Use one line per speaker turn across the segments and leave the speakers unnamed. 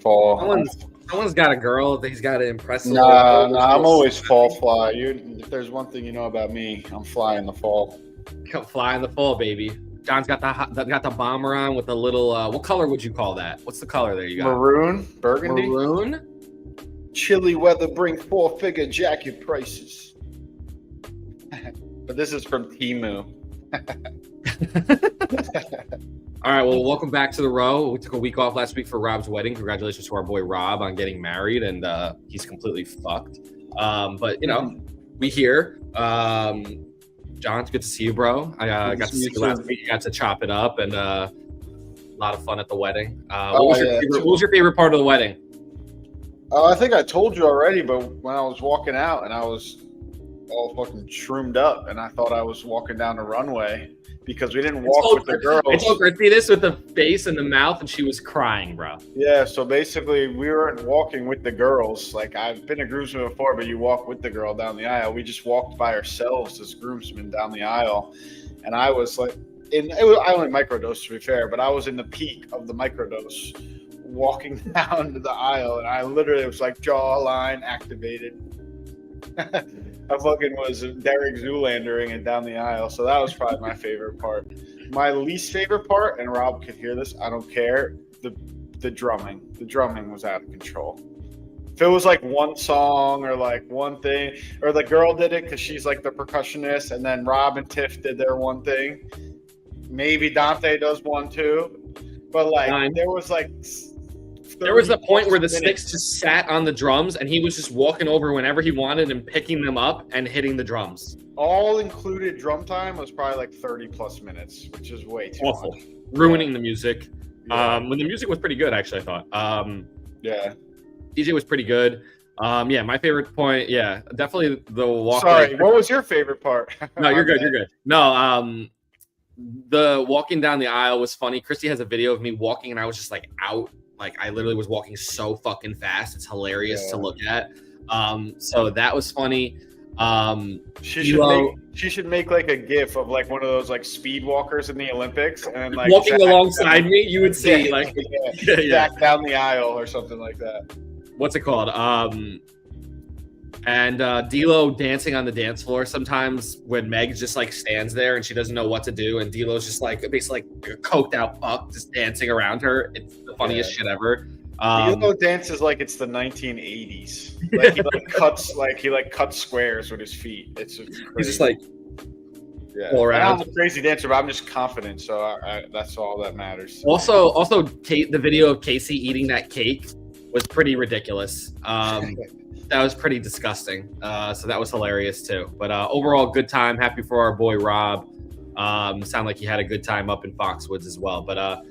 fall.
Someone's got a girl that he's got to impress.
Nah, I'm always fall fly. If there's one thing you know about me, I'm fly in the fall.
Come fly in the fall, baby. John's got the bomber on with a little. What color would you call that? What's the color there you got?
Maroon, burgundy.
Maroon.
Chilly weather bring 4-figure jacket prices. But this is from Temu.
All right, well, welcome back to the row. We took a week off last week for Rob's wedding. Congratulations to our boy Rob on getting married, and he's completely fucked. But we here. John, it's good to see you, bro. I got to see you last week. You got to chop it up, and a lot of fun at the wedding. What was your favorite part of the wedding?
I think I told you already, but when I was walking out and I was all fucking shroomed up, and I thought I was walking down the runway because we didn't walk with the girls.
I told her, see this with the face and the mouth, and she was crying, bro.
Yeah, so basically we weren't walking with the girls. Like, I've been a groomsman before, but you walk with the girl down the aisle. We just walked by ourselves as groomsmen down the aisle, and I was like, I only microdosed to be fair, but I was in the peak of the microdose, walking down the aisle, and I literally was like jawline activated. I fucking was Derek Zoolandering it down the aisle, so that was probably my favorite part. My least favorite part, and Rob could hear this, I don't care, the drumming. The drumming was out of control. If it was like one song or like one thing, or the girl did it because she's like the percussionist, and then Rob and Tiff did their one thing. Maybe Dante does one too, but like there was a point where the sticks just sat on the drums, and he was just walking over whenever he wanted and picking them up and hitting the drums. All included drum time was probably like 30 plus minutes, which is way too
awful.
much.
Ruining the music.
Yeah.
When the music was pretty good, actually, I thought.
Yeah.
DJ was pretty good. My favorite point, definitely the walk.
Sorry, what was your favorite part?
No, you're good. You're good. No, the walking down the aisle was funny. Christy has a video of me walking, and I was just like out. Like, I literally was walking so fucking fast. It's hilarious to look at. So that was funny.
She should make like a gif of like one of those like speed walkers in the Olympics, and like
walking alongside me, you would see like
back down the aisle or something like that.
What's it called? And D'Lo dancing on the dance floor sometimes when Meg just like stands there and she doesn't know what to do, and D'Lo's just like basically like a coked out fuck just dancing around her. It's the funniest shit ever.
D'Lo dances like it's the 1980s. Like he cuts squares with his feet. It's just crazy. He's just like all around. I'm a crazy dancer, but I'm just confident, so that's all that matters.
Also, the video of Casey eating that cake was pretty ridiculous. That was pretty disgusting. So that was hilarious too. But overall, good time. Happy for our boy Rob. Sound like he had a good time up in Foxwoods as well. But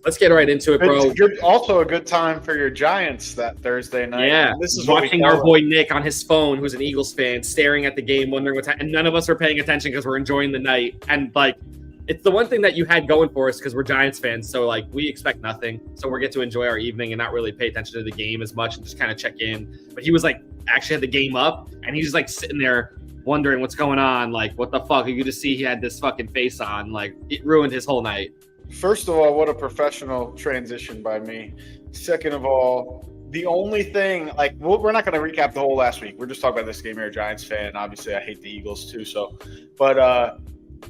let's get right into it, bro.
Also a good time for your Giants that Thursday night.
Yeah, this is watching our boy Nick on his phone, who's an Eagles fan, staring at the game, wondering what time. And none of us are paying attention because we're enjoying the night. And like, it's the one thing that you had going for us because we're Giants fans. So like, we expect nothing. So we get to enjoy our evening and not really pay attention to the game as much and just kind of check in. But he was like, actually had the game up, and he's just like sitting there wondering what's going on. Like, what the fuck? You could just see he had this fucking face on. Like, it ruined his whole night.
First of all, what a professional transition by me. Second of all, the only thing, like, we're not going to recap the whole last week. We're just talking about this game. You're a Giants fan. Obviously, I hate the Eagles too. So, but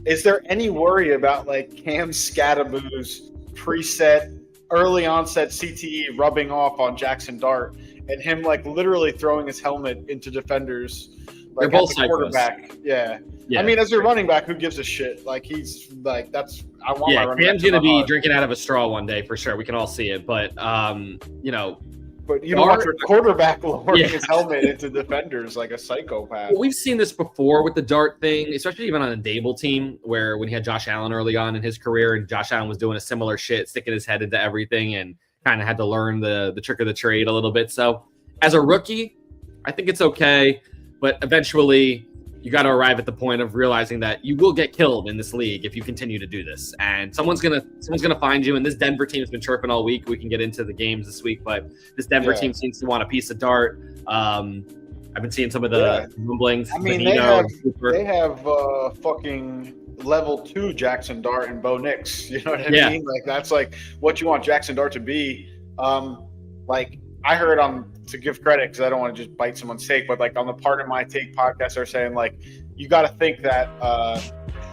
is there any worry about like Cam Scattaboo's preset early onset CTE rubbing off on Jackson Dart and him like literally throwing his helmet into defenders? Like,
they're both
quarterback. Yeah. I mean, as your running back, who gives a shit? Like, he's like, that's, I want my running back.
Cam's going to be drinking out of a straw one day for sure. We can all see it. But,
But you don't want your quarterback lowering his helmet into defenders like a psychopath.
Well, we've seen this before with the Dart thing, especially even on a Dable team where when he had Josh Allen early on in his career, and Josh Allen was doing a similar shit, sticking his head into everything and kind of had to learn the trick of the trade a little bit. So as a rookie, I think it's okay. But eventually you got to arrive at the point of realizing that you will get killed in this league if you continue to do this. And someone's gonna find you. And this Denver team has been chirping all week. We can get into the games this week, but this Denver team seems to want a piece of Dart. I've been seeing some of the rumblings.
I mean, they have fucking level 2 Jackson Dart and Bo Nix. You know what I mean? Like, that's like what you want Jackson Dart to be. like I heard to give credit because I don't want to just bite someone's take, but like on the Part of My Take podcast, they're saying like you got to think that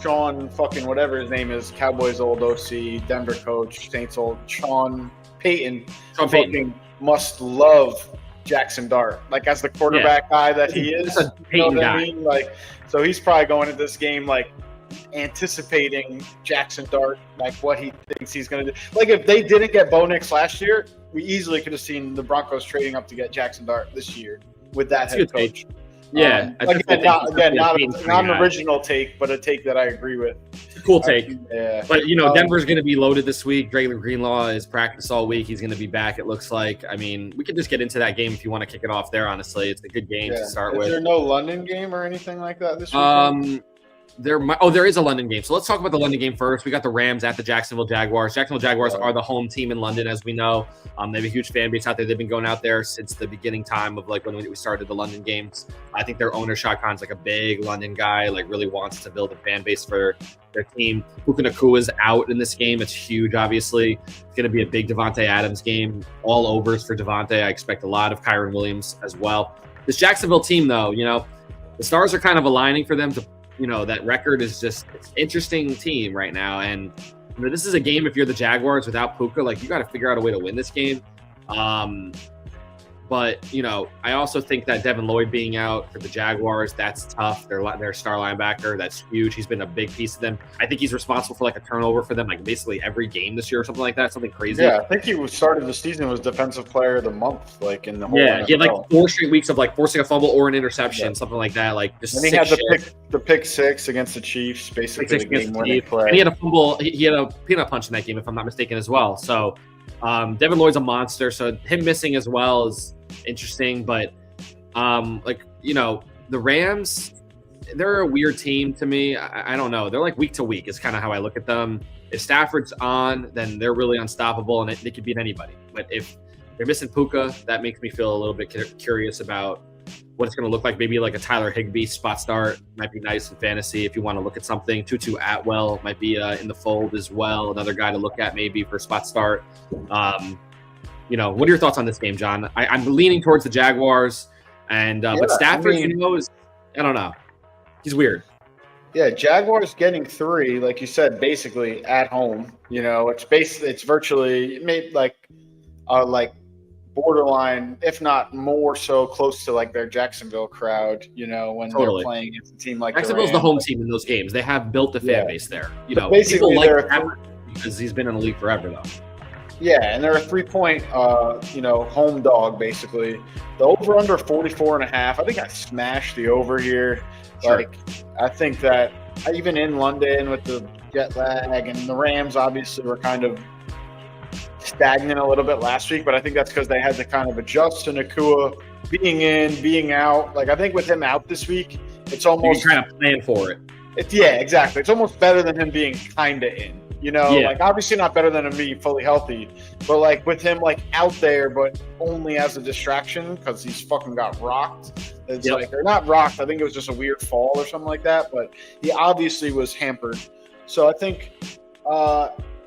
Sean fucking whatever his name is, Cowboys old OC, Denver coach, Saints old Sean Payton, fucking must love Jackson Dart, like as the quarterback guy that he is.
You know what I
mean? Like, so he's probably going into this game like anticipating Jackson Dart, like what he thinks he's going to do. Like if they didn't get Bo Nix last year, we easily could have seen the Broncos trading up to get Jackson Dart this year with that head coach.
Yeah,
not an original take, but a take that I agree with.
Cool take.
Yeah.
But, Denver's going to be loaded this week. Draylon Greenlaw is practiced all week. He's going to be back, it looks like. I mean, we could just get into that game if you want to kick it off there, honestly. It's a good game to start with.
Is there no London game or anything like that this week?
There is a London game. So let's talk about the London game first. We got the Rams at the Jacksonville Jaguars. Jacksonville Jaguars are the home team in London, as we know. They have a huge fan base out there. They've been going out there since the beginning time of like when we started the London games. I think their owner Shad Khan's like a big London guy, like really wants to build a fan base for their team. Puka Nakua's out in this game. It's huge, obviously. It's going to be a big Devontae Adams game. All overs for Devontae. I expect a lot of Kyron Williams as well. This Jacksonville team, though, the stars are kind of aligning for them to that record is just it's an interesting team right now. And this is a game, if you're the Jaguars without Puka, like you got to figure out a way to win this game. But, I also think that Devin Lloyd being out for the Jaguars, that's tough. Their star linebacker, that's huge. He's been a big piece of them. I think he's responsible for like a turnover for them, like basically every game this year or something like that, something crazy.
Yeah, I think he started the season was Defensive Player of the Month, like in the whole
NFL. He had like 4 straight weeks of like forcing a fumble or an interception, something like that. Like just
and he had the pick 6 against the Chiefs, basically the game-winning play.
And he had a fumble. He had a peanut punch in that game, if I'm not mistaken, as well. So Devin Lloyd's a monster. So him missing as well is interesting, but the Rams, they're a weird team to me. I don't know. They're like week to week is kind of how I look at them. If Stafford's on, then they're really unstoppable and they could beat anybody. But if they're missing Puka, that makes me feel a little bit curious about what it's going to look like. Maybe like a Tyler Higbee spot start might be nice in fantasy if you want to look at something. Tutu Atwell might be in the fold as well. Another guy to look at maybe for spot start. What are your thoughts on this game, John? I'm leaning towards the Jaguars, but Stafford, I don't know. He's weird.
Yeah, Jaguars getting 3, like you said, basically at home. It's virtually made like borderline, if not more so, close to like their Jacksonville crowd. When they're playing against a team like
Jacksonville's the home team in those games. They have built the fan base there.
Basically,
people like Stafford because he's been in the league forever, though.
Yeah, and they're a 3-point, home dog, basically. The over-under 44.5. I think I smashed the over here.
Sure.
Like, I think that even in London with the jet lag and the Rams obviously were kind of stagnant a little bit last week, but I think that's because they had to kind of adjust to Nakua being in, being out. Like, I think with him out this week, it's almost –
you're trying to plan for it.
Yeah, exactly. It's almost better than him being kind of in. Like obviously not better than him being fully healthy, but like with him like out there, but only as a distraction because he's fucking got rocked. It's like they're not rocked. I think it was just a weird fall or something like that, but he obviously was hampered. So I think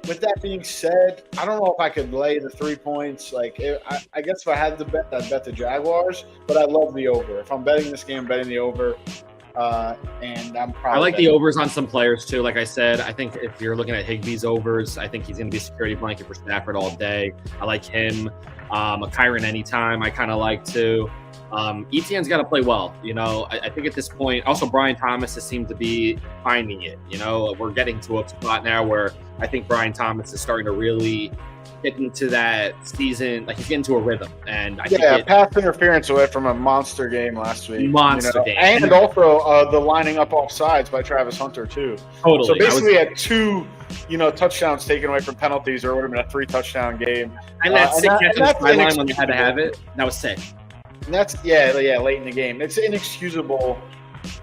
with that being said, I don't know if I could lay the 3 points. Like I guess if I had to bet, I'd bet the Jaguars, but I love the over. If I'm betting this game, I'm betting the over. And I
like the overs on some players too. Like I said, I think if you're looking at Higbee's overs, I think he's going to be a security blanket for Stafford all day. I like him. A Kyron anytime I kind of like too. Etienne's got to play well. I think at this point, also Brian Thomas has seemed to be finding it. We're getting to a spot now where I think Brian Thomas is starting to really get into that season, like he's getting to a rhythm. And I think
pass interference away from a monster game last week.
Game.
And also the lining up off sides by Travis Hunter too.
Totally.
So basically had 2, touchdowns taken away from penalties, or it would have been a 3-touchdown game.
And that sick catch on the sideline when they had to have it, that was sick.
And that's late in the game. It's inexcusable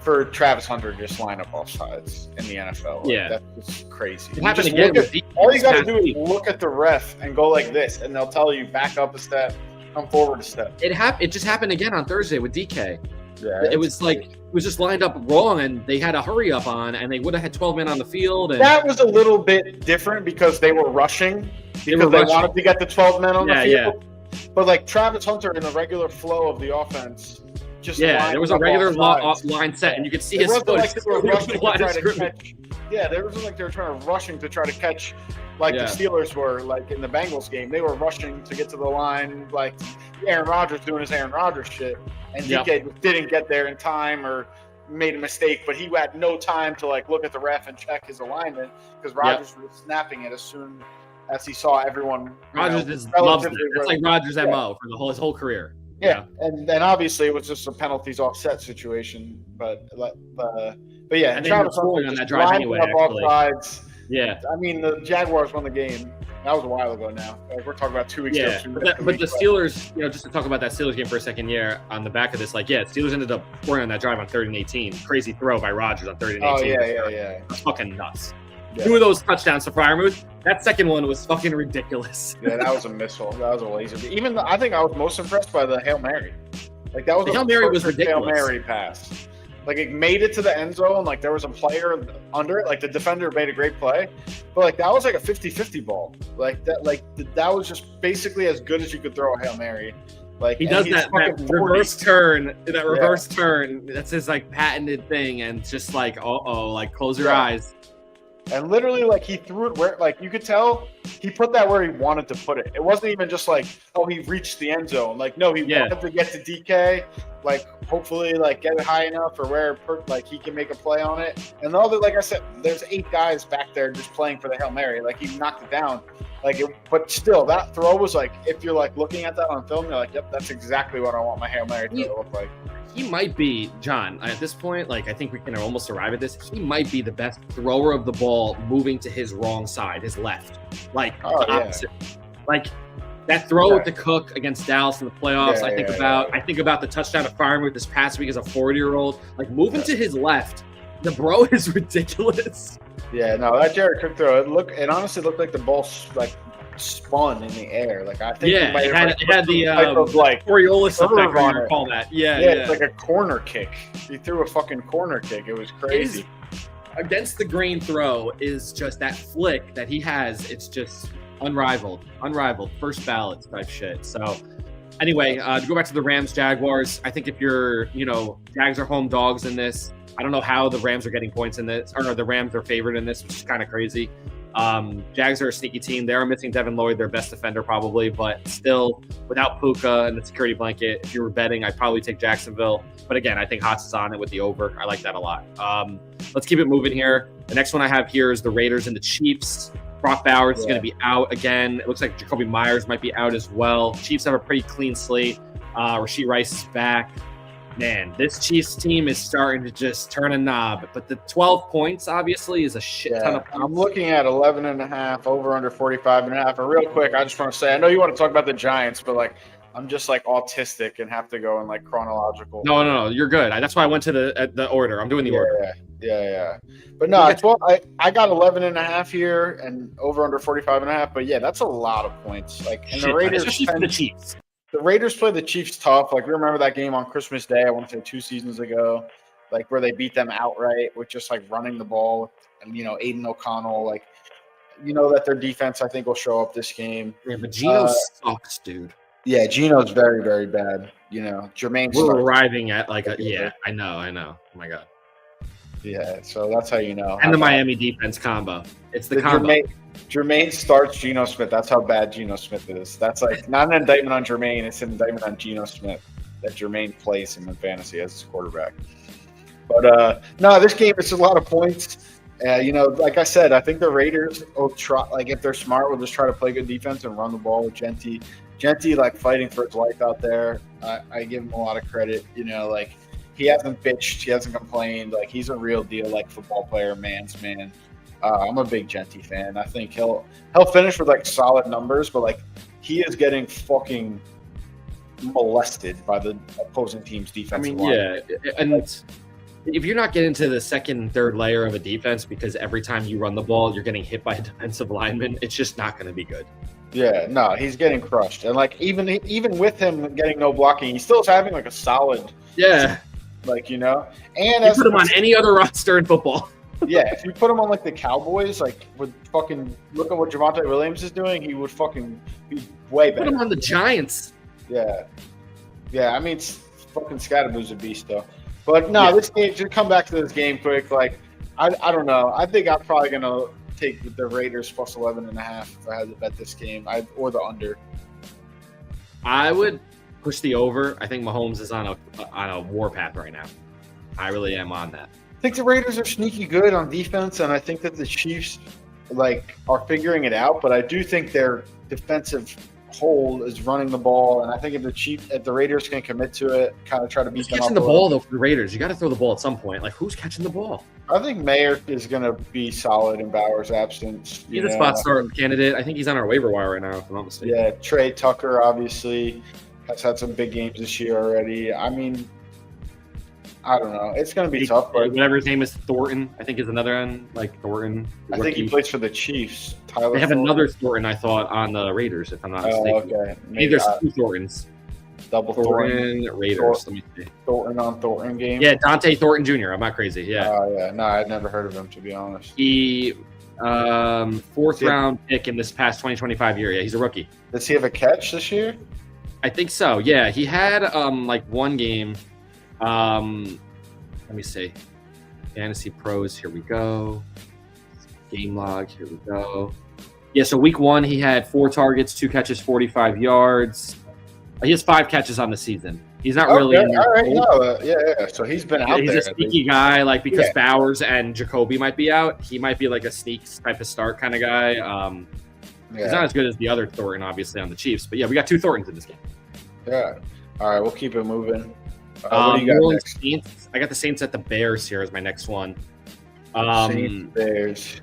for Travis Hunter to just line up off sides in the NFL. That's just crazy.
It happened again.
All you got to do is look at the ref and go like this, and they'll tell you back up a step, come forward a step.
It just happened again on Thursday with DK.
Yeah,
it was just lined up wrong, and they had a hurry up on, and they would have had 12 men on the field. And
that was a little bit different because they were rushing because they wanted to get the 12 men on the field. but like Travis Hunter in the regular flow of the offense. Just
there was a regular line set, and you could see his foot.
Like they were rushing to try to catch. Yeah, there wasn't like they were rushing to try to catch, like the Steelers were like in the Bengals game. They were rushing to get to the line, like Aaron Rodgers doing his Aaron Rodgers shit, and DK didn't get there in time or made a mistake, but he had no time to like look at the ref and check his alignment because Rodgers was snapping it as soon as he saw everyone.
Rodgers loves it. It's like Rodgers' MO for his whole career.
Yeah, and then obviously it was just a penalties offset situation, but yeah,
and Travis Hunter on that drive anyway.
Off sides.
Yeah,
I mean the Jaguars won the game. That was a while ago now. We're talking about 2 weeks ago.
But the Steelers, just to talk about that Steelers game for a second, on the back of this, Steelers ended up scoring on that drive on 3rd and 18. Crazy throw by Rodgers on 3rd and 18.
Oh yeah.
That's fucking nuts. Yeah. 2 of those touchdowns to Freiermuth. That second one was fucking ridiculous.
Yeah, that was a missile. That was a laser. I think I was most impressed by the Hail Mary. Like that was
the Hail Mary was ridiculous.
Hail Mary pass. Like it made it to the end zone. Like there was a player under it. Like the defender made a great play, but like that was like a 50-50 ball. Like that was just basically as good as you could throw a Hail Mary. Like
he does that reverse turn. That reverse turn. That's his like patented thing, and just like like close your eyes.
And literally, like, he threw it where, like, you could tell he put that where he wanted to put it. It wasn't even just like, he reached the end zone. Like, no, he wanted to get to DK, like, hopefully, like, get it high enough or where, like, he can make a play on it. And like I said, there's 8 guys back there just playing for the Hail Mary. Like, he knocked it down. But still, that throw was like, if you're, like, looking at that on film, you're like, yep, that's exactly what I want my Hail Mary to look like.
He might be, John, at this point, like, I think we can almost arrive at this. He might be the best thrower of the ball moving to his wrong side, his left. Like, opposite. Like, that throw with the Cook against Dallas in the playoffs, I think about the touchdown to Freiermuth this past week as a 40-year-old. Like, moving to his left, the bro is ridiculous.
Yeah, no, that Jared Cook throw, it honestly looked like the ball, like, spun in the air. Like I think
it had the Coriolis effect, whatever you call that. Yeah,
it's like a corner kick. He threw a fucking corner kick. It was crazy.
Against the grain throw is just that flick that he has. It's just unrivaled, first ballot type shit. So anyway, to go back to the Rams Jaguars, I think if you're, Jags are home dogs in this. I don't know how the Rams are getting points in this, or the Rams are favored in this, which is kind of crazy. Jags are a sneaky team. They are missing Devin Lloyd, their best defender probably, but still without Puka and the security blanket, if you were betting, I'd probably take Jacksonville. But again, I think Hotz is on it with the over. I like that a lot. Let's keep it moving here. The next one I have here is the Raiders and the Chiefs. Brock Bowers is going to be out again. It looks like Jacoby Myers might be out as well. Chiefs have a pretty clean slate. Rashee Rice is back. Man, this Chiefs team is starting to just turn a knob. But the 12 points, obviously, is a shit ton of points.
I'm looking at 11.5, over under 45.5. And real quick, I just want to say, I know you want to talk about the Giants, but, like, I'm just, like, autistic and have to go in, like, chronological.
No, you're good. That's why I went to the order. I'm doing the order.
Yeah. But, no, I got 11.5 here and over under 45.5. But, yeah, that's a lot of points. Like, and the Raiders,
especially for the Chiefs.
The Raiders play the Chiefs tough. Like, we remember that game on Christmas Day, I want to say 2 seasons ago, like, where they beat them outright with just, like, running the ball. And, Aiden O'Connell, like, that their defense, I think, will show up this game.
Yeah, but Geno sucks, dude.
Yeah, Geno's very, very bad. Jermaine
We're arriving at, like, I know. Oh, my God.
Yeah, so that's how you know.
And the Miami defense combo. It's the combo.
Jermaine starts Geno Smith. That's how bad Geno Smith is. That's like not an indictment on Jermaine. It's an indictment on Geno Smith that Jermaine plays him in fantasy as his quarterback. But no, this game is a lot of points. Like I said, I think the Raiders will try. Like if they're smart, will just try to play good defense and run the ball with Genty. Genty like fighting for his life out there. I give him a lot of credit. Like he hasn't bitched, he hasn't complained. Like he's a real deal, like football player, man's man. I'm a big Genty fan. I think he'll finish with like solid numbers, but like he is getting fucking molested by the opposing team's defensive line.
Yeah, and if you're not getting to the second and third layer of a defense because every time you run the ball you're getting hit by a defensive lineman, it's just not going to be good.
Yeah, no, he's getting crushed, and like even with him getting no blocking, he still is having like a solid.
Yeah,
like and
you put him on any other roster in football.
Yeah, if you put him on like the Cowboys, like with fucking look at what Javonte Williams is doing, he would fucking be way better.
Put him on the Giants.
Yeah. Yeah, I mean, fucking Scadaboo's a beast, though. But no,
Yeah.
this game, just come back to this game quick. Like, I don't know. I think I'm probably going to take the Raiders plus 11.5 if I had to bet this game, or the under.
I would push the over. I think Mahomes is on a warpath right now. I really am on that.
I think the Raiders are sneaky good on defense, and I think that the Chiefs are figuring it out. But I do think their defensive hold is running the ball, and I think if the Raiders can commit to it, kind of try to beat
Who's
them
catching
up
the ball though for the Raiders? You got to throw the ball at some point. Like, who's catching the ball?
I think Mayer is going to be solid in Bauer's absence.
He's a spot start candidate. I think he's on our waiver wire right now, if I'm not mistaken.
Yeah, Trey Tucker obviously has had some big games this year already. I mean, I don't know. It's going to be tough. But
whatever his name is, Thornton, I think is another one. Like Thornton.
I think he plays for the Chiefs. Tyler
they have
Thornton.
another Thornton, I thought, on the Raiders, if I'm not mistaken.
Okay.
Maybe there's two Thorntons.
Double
Thornton Raiders. Let me see.
Thornton on Thornton game.
Yeah, Dante Thornton Jr. I'm not crazy. Yeah.
Oh, yeah. No, I'd never heard of him, to be honest.
He fourth round pick in this past 2025 year. Yeah, he's a rookie.
Does he have a catch this year?
I think so. Yeah, he had one game. Let me see. Fantasy Pros. Here we go. Game log. Here we go. Yeah, so week 1 he had 4 targets, 2 catches, 45 yards. He has 5 catches on the season. He's not really.
All right. No, yeah. So he's been out
he's
there.
He's a sneaky guy, because Bowers and Jacoby might be out. He might be like a sneak type of start kind of guy. He's not as good as the other Thornton, obviously, on the Chiefs. But yeah, we got 2 Thorntons in this game.
Yeah. All right, we'll keep it moving. What do you got next?
Saints. I got the Saints at the Bears here as my next one.
Saints, Bears.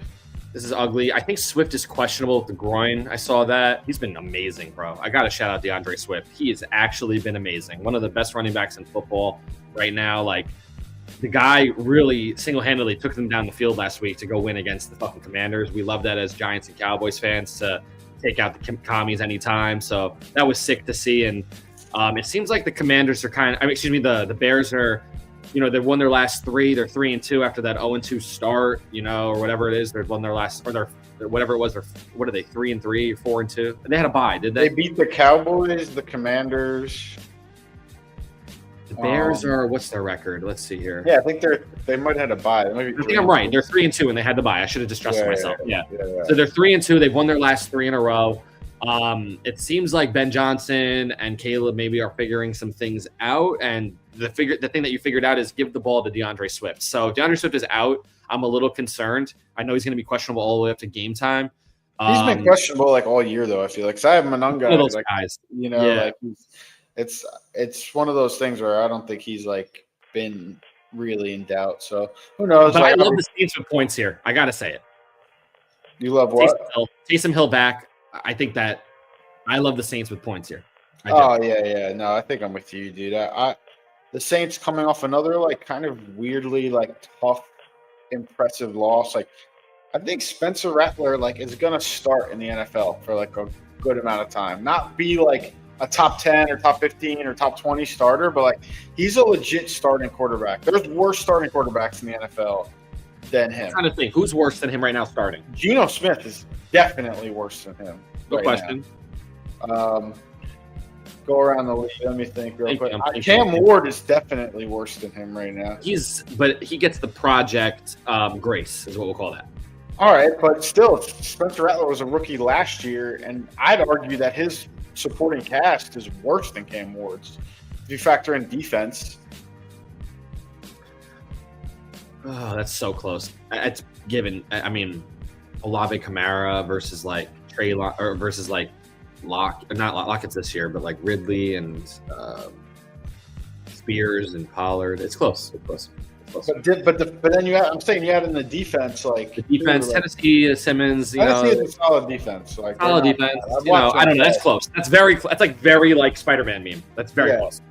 This is ugly. I think Swift is questionable with the groin. I saw that. He's been amazing, bro. I got to shout out DeAndre Swift. He has actually been amazing. One of the best running backs in football right now. Like, the guy really single-handedly took them down the field last week to go win against the fucking Commanders. We love that as Giants and Cowboys fans, to take out the commies anytime. So that was sick to see. And it seems like the Commanders are the Bears are, they've won their last 3. They're 3-2 after that 0-2 start, or whatever it is. They've won their last, or their whatever it was. What are they? 3-3, 4-2? They had a bye, did they?
They beat the Cowboys, the Commanders.
The Bears are, what's their record? Let's see here.
Yeah, I think they might have had a bye.
I think I'm right. They're 3-2 and they had the bye. I should have just trusted myself. Yeah.
Yeah.
So they're 3-2. They've won their last 3 in a row. It seems like Ben Johnson and Caleb maybe are figuring some things out, and the thing that you figured out is give the ball to DeAndre Swift. So if DeAndre Swift is out, I'm a little concerned. I know he's going to be questionable all the way up to game time.
He's been questionable all year though. I feel like, 'cause I have Monunga.
One of those guys.
It's one of those things where I don't think he's been really in doubt. So who knows?
But I love the Saints with points here. I got to say it.
You love what?
Taysom Hill back. I think that I love the Saints with points here.
Yeah. No, I think I'm with you, dude. The Saints coming off another kind of weirdly tough, impressive loss. I think Spencer Rattler is gonna start in the NFL for a good amount of time. Not be a top 10 or top 15 or top 20 starter, but he's a legit starting quarterback. There's worse starting quarterbacks in the NFL than him.
I'm trying to think who's worse than him right now starting.
Geno Smith is definitely worse than him.
No question.
Go around the league. Let me think real quick. Cam Ward is definitely worse than him right now.
But he gets the project grace, is what we'll call that.
All right, but still, Spencer Rattler was a rookie last year, and I'd argue that his supporting cast is worse than Cam Ward's. If you factor in defense.
Oh, that's so close. It's given. I mean, Olave Kamara versus Trey or versus Lockett's this year, but Ridley and Spears and Pollard. It's close. It's close.
But then I'm saying you add in the defense,
the defense. Tennessee, Simmons.
Tennessee is a solid defense.
Solid defense. I don't know. That's close. That's very. That's very Spider-Man meme. That's very close.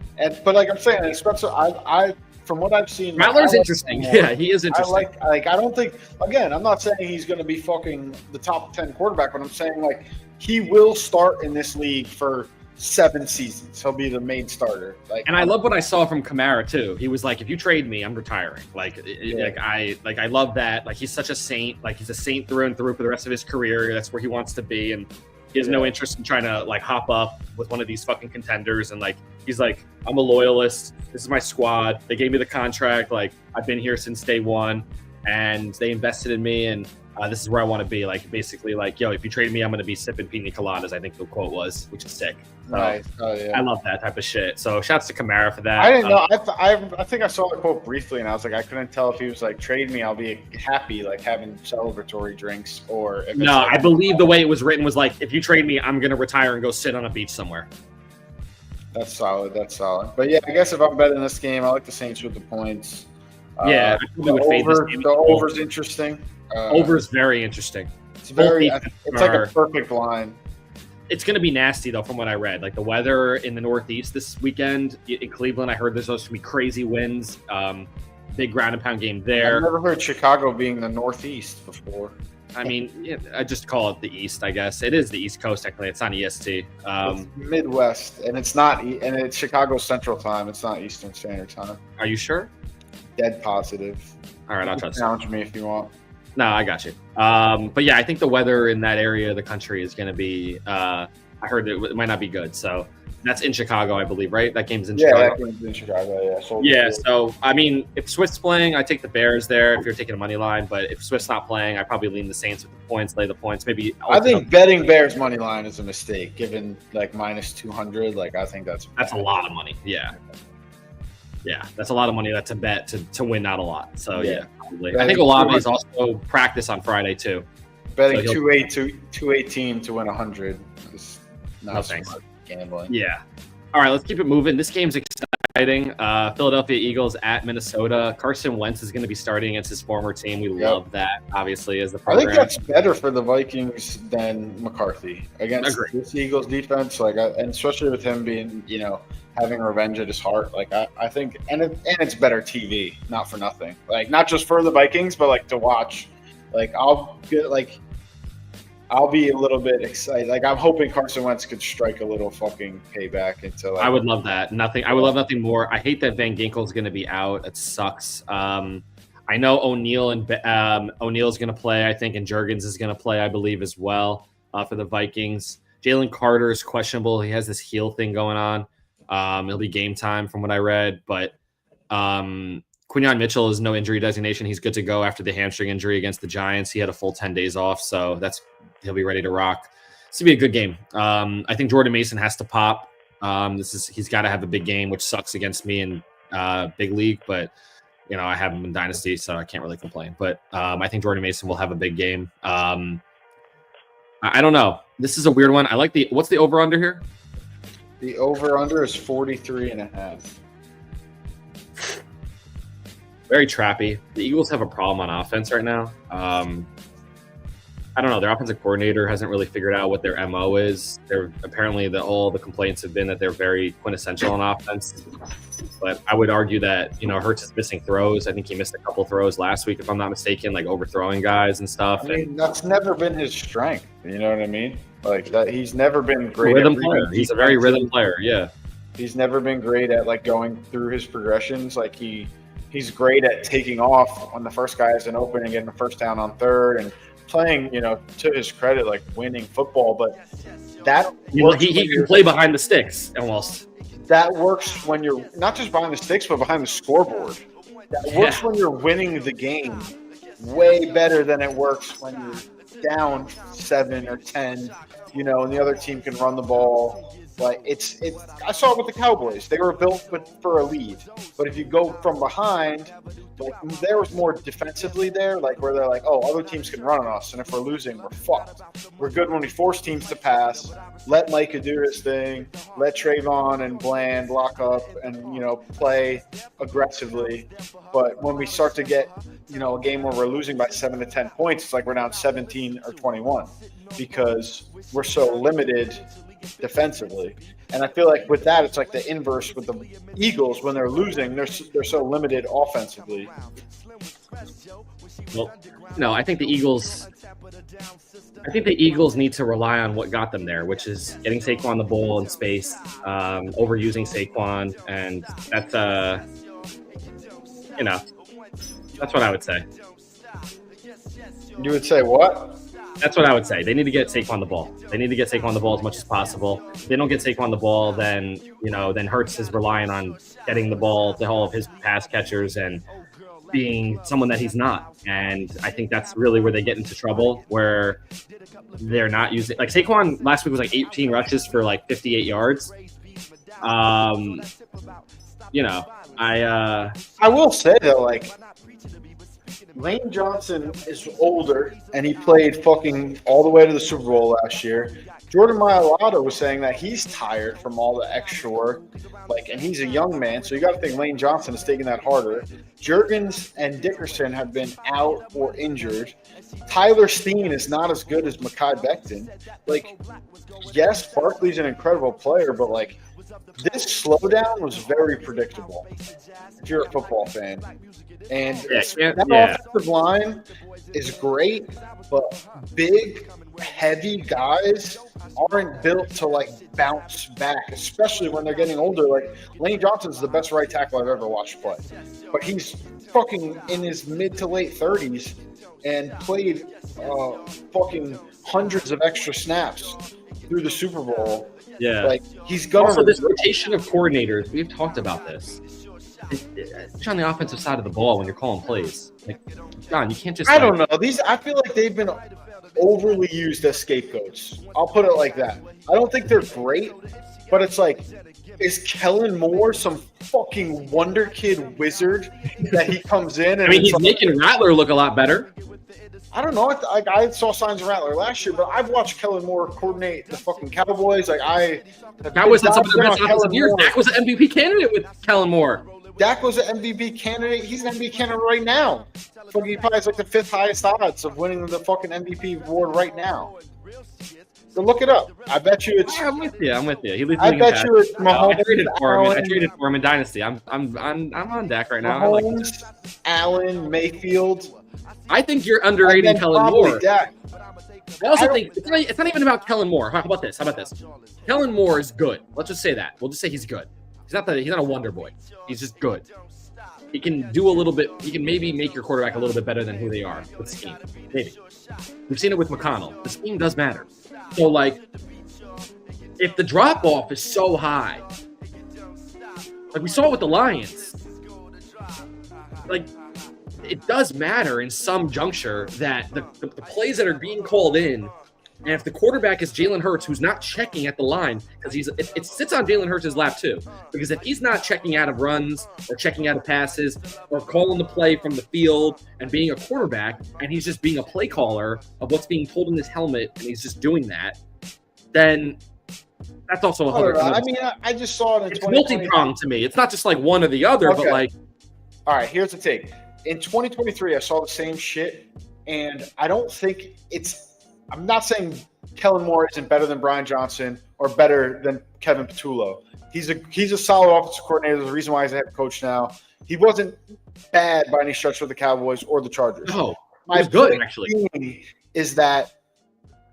But I'm saying, Spencer, I from what I've seen,
Rattler's interesting. Yeah, he is interesting.
I don't think. Again, I'm not saying he's going to be fucking the top 10 quarterback, but I'm saying he will start in this league for 7 seasons. He'll be the main starter.
And I love what I saw from Kamara too. He was if you trade me, I'm retiring. I love that. He's such a saint. He's a saint through and through for the rest of his career. That's where he wants to be. And He has no interest in trying to like hop up with one of these fucking contenders. And like, he's like, I'm a loyalist. This is my squad. They gave me the contract. Like, I've been here since day one, and they invested in me. And this is where I want to be. Like, basically, like, yo, if you trade me, I'm going to be sipping pina coladas, I think the quote was, which is sick. So,
nice. Oh, yeah.
I love that type of shit. So shouts to Kamara for that.
I didn't know. I think I saw the quote briefly, and I was like, I couldn't tell if he was like, trade me, I'll be happy, like having celebratory drinks, or if it's
no,
like,
I believe the way it was written was like, if you trade me, I'm going to retire and go sit on a beach somewhere.
That's solid. That's solid. But yeah, I guess if I'm betting this game, I like the Saints with the points.
Yeah, I probably would fade this game.
The over's interesting.
Over is very interesting.
It's like a perfect line.
It's going to be nasty, though, from what I read. Like, the weather in the Northeast this weekend in Cleveland, I heard there's supposed to be crazy winds. Big ground and pound game there.
I've never heard Chicago being the Northeast before.
I mean, yeah, I just call it the East, I guess. It is the East Coast, technically. It's not EST.
It's Midwest, and it's not, and it's Chicago Central Time. It's not Eastern Standard Time.
Are you sure?
Dead positive.
All right, I'll trust you.
Challenge me if you want.
No, I got you. But yeah, I think the weather in that area of the country is going to be. I heard it might not be good. So that's in Chicago, I believe, right? That game's in Chicago.
Yeah, that game's in Chicago.
Yeah. So I mean, if Swift's playing, I take the Bears there. If you're taking a money line, but if Swift's not playing, I probably lean the Saints with the points, lay the points. Maybe.
I think betting Bears money line is a mistake, given like minus 200. Like I think that's
a lot of money. Yeah. Yeah, that's a lot of money. That's a bet to win not a lot. So yeah, probably. I think Olave is also practice on Friday too.
Betting 218 to win 100 is not smart gambling.
Yeah. All right, let's keep it moving. This game's exciting. Philadelphia Eagles at Minnesota. Carson Wentz is going to be starting against his former team. We love that, obviously, as the program.
I think that's better for the Vikings than McCarthy against this Eagles defense. Like, and especially with him being, having revenge at his heart. Like, I think, and it's better TV, not for nothing. Like, not just for the Vikings, but like to watch. Like, I'll be a little bit excited. Like, I'm hoping Carson Wentz could strike a little fucking payback into. Like,
I would love that. I would love nothing more. I hate that Van Ginkel's going to be out. It sucks. I know O'Neill's going to play, I think, and Juergens is going to play, I believe, as well for the Vikings. Jalen Carter is questionable. He has this heel thing going on. It'll be game time from what I read, but Quinyon Mitchell is no injury designation. He's good to go after the hamstring injury against the Giants. He had a full 10 days off, so he'll be ready to rock. This will be a good game. I think Jordan Mason has to pop. He's got to have a big game, which sucks against me in big league, but I have him in Dynasty, so I can't really complain. But I think Jordan Mason will have a big game. I don't know. This is a weird one. I like what's the over under here?
The over-under is 43.5.
Very trappy. The Eagles have a problem on offense right now. I don't know. Their offensive coordinator hasn't really figured out what their MO is. Apparently all the complaints have been that they're very quintessential on offense. But I would argue that, Hurts is missing throws. I think he missed a couple throws last week, if I'm not mistaken, like overthrowing guys and stuff.
I mean, that's never been his strength. You know what I mean? Like that, he's never been great.
Rhythm player. He's a very rhythm player. Yeah.
He's never been great at like going through his progressions. Like he's great at taking off when the first guy isn't open and getting the first down on third and playing, to his credit, like winning football. But that
he can play behind the sticks almost.
That works when you're not just behind the sticks, but behind the scoreboard. That works when you're winning the game way better than it works when you're down 7 or 10, and the other team can run the ball. Like it's I saw it with the Cowboys. They were built for a lead. But if you go from behind, like there was more defensively there, like where they're like, oh, other teams can run on us, and if we're losing, we're fucked. We're good when we force teams to pass, let Micah do his thing, let Trayvon and Bland lock up and, play aggressively. But when we start to get, a game where we're losing by 7 to 10 points, it's like we're down 17 or 21 because we're so limited defensively. And I feel like with that, it's like the inverse with the Eagles. When they're losing, they're so limited offensively.
Well, no, I think the Eagles need to rely on what got them there, which is getting Saquon the ball in space, overusing Saquon, and that's
that's what I would say. You would say what?
That's what I would say. They need to get Saquon the ball. They need to get Saquon the ball as much as possible. If they don't get Saquon the ball, then Hurts is relying on getting the ball to all of his pass catchers and being someone that he's not. And I think that's really where they get into trouble, where they're not using, like, Saquon last week was like 18 rushes for like 58 yards. I
will say though, like, Lane Johnson is older, and he played fucking all the way to the Super Bowl last year. Jordan Mailata was saying that he's tired from all the extra work, and he's a young man, so you got to think Lane Johnson is taking that harder. Jurgens and Dickerson have been out or injured. Tyler Steen is not as good as Mekhi Becton. Yes, Barkley's an incredible player, but this slowdown was very predictable if you're a football fan. And that offensive line is great, but big, heavy guys aren't built to bounce back, especially when they're getting older. Lane Johnson's the best right tackle I've ever watched play, but he's fucking in his mid to late 30s and played fucking hundreds of extra snaps through the Super Bowl.
Yeah,
he's gonna.
Also, this rotation of coordinators, we've talked about this. It's on the offensive side of the ball when you're calling plays. John, you can't just.
I don't know. I feel like they've been overly used as scapegoats. I'll put it like that. I don't think they're great, but it's is Kellen Moore some fucking wonder kid wizard that he comes in and
he's making Rattler look a lot better.
I don't know. I saw signs of Rattler last year, but I've watched Kellen Moore coordinate the fucking Cowboys.
Cowboys had some of their best offensive years. Dak was an MVP candidate with Kellen Moore.
Dak was an MVP candidate. He's an MVP candidate right now. He probably has the 5th highest odds of winning the fucking MVP award right now. So look it up. I bet you it's.
I'm with you. He leads
I bet you it's Mahomes.
I traded for him in Dynasty. I'm on Dak right now.
Mahomes, Allen, Mayfield.
I think you're underrating Kellen Moore.
Dak.
I also think it's not even about Kellen Moore. How about this? Kellen Moore is good. Let's just say that. We'll just say he's good. He's not a wonder boy. He's just good. He can do a little bit. He can maybe make your quarterback a little bit better than who they are with scheme. Maybe. We've seen it with McConnell. The scheme does matter. So, if the drop off is so high, we saw it with the Lions, it does matter in some juncture that the plays that are being called in. And if the quarterback is Jalen Hurts, who's not checking at the line, because it sits on Jalen Hurts' lap too. Because if he's not checking out of runs or checking out of passes or calling the play from the field and being a quarterback, and he's just being a play caller of what's being told in his helmet, and he's just doing that, then that's also a hundred.
I just saw it in.
It's multi-pronged to me. It's not just one or the other,
okay.
But
all right, here's the take. In 2023, I saw the same shit, and I don't think it's. I'm not saying Kellen Moore isn't better than Brian Johnson or better than Kevin Patullo. He's a solid offensive coordinator. There's a reason why he's a head coach now. He wasn't bad by any stretch with the Cowboys or the Chargers.
No, he's good actually.
Is that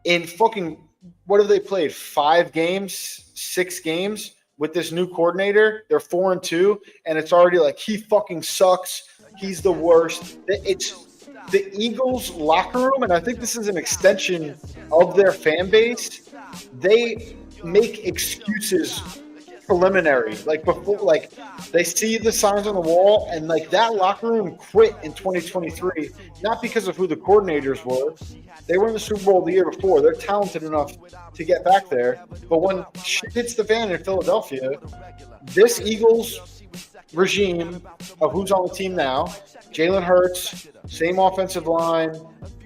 in fucking what have they played? 5 games, 6 games with this new coordinator? They're 4-2, and it's already he fucking sucks. He's the worst. It's the Eagles locker room, and I think this is an extension of their fan base. They make excuses preliminary, before, they see the signs on the wall, and that locker room quit in 2023, not because of who the coordinators were. They were in the Super Bowl the year before. They're talented enough to get back there, but when shit hits the fan in Philadelphia, this Eagles regime of who's on the team now, Jalen Hurts, same offensive line,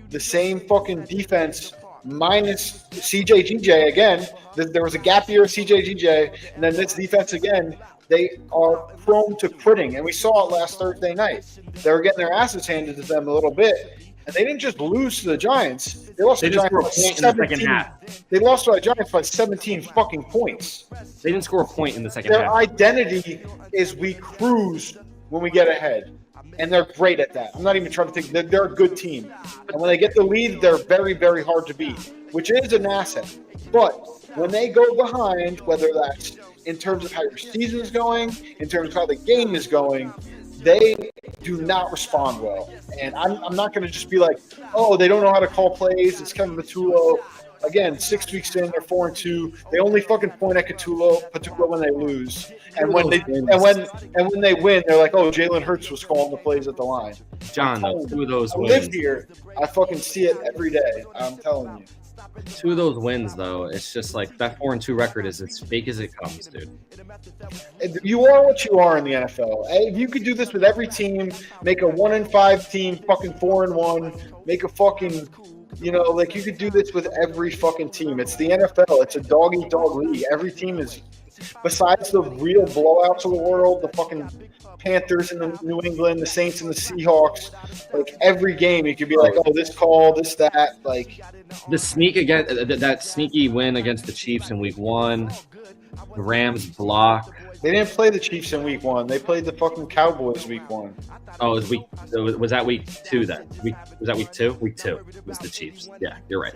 the same fucking defense, minus CJGJ again. There was a gap year of CJGJ, and then this defense again, they are prone to quitting. And we saw it last Thursday night. They were getting their asses handed to them a little bit, and they didn't just lose to the Giants. They lost to the Giants by 17. They lost to the Giants by 17 fucking points.
They didn't score a point in the second half.
Their identity is we cruise when we get ahead. And they're great at that. I'm not even trying to think. They're a good team. And when they get the lead, they're very, very hard to beat, which is an asset. But when they go behind, whether that's in terms of how your season is going, in terms of how the game is going, they do not respond well. And I'm not going to just be like, oh, they don't know how to call plays. It's Kevin Patullo. Again, 6 weeks in, they're 4-2. They only fucking point at Patullo when they lose, and when they win, they're like, "Oh, Jalen Hurts was calling the plays at the line."
John, 2 of those
I
wins.
live here. I fucking see it every day. I'm telling you.
2 of those wins, though, it's just like that 4-2 record is as fake as it comes, dude.
You are what you are in the NFL. If you could do this with every team, make a 1-5 team, fucking 4-1, make a fucking. You know, like you could do this with every fucking team. It's the NFL. It's a dog-eat-dog league. Every team is, besides the real blowouts of the world, the fucking Panthers in the New England, the Saints and the Seahawks. Like every game, you could be like, oh, this call, this, that. Like
the sneak against that sneaky win against the Chiefs in Week 1. The Rams block.
They didn't play the Chiefs in Week 1. They played the fucking Cowboys Week 1.
Oh, was that Week 2 then? Was that Week 2? Week 2 was the Chiefs. Yeah, you're right.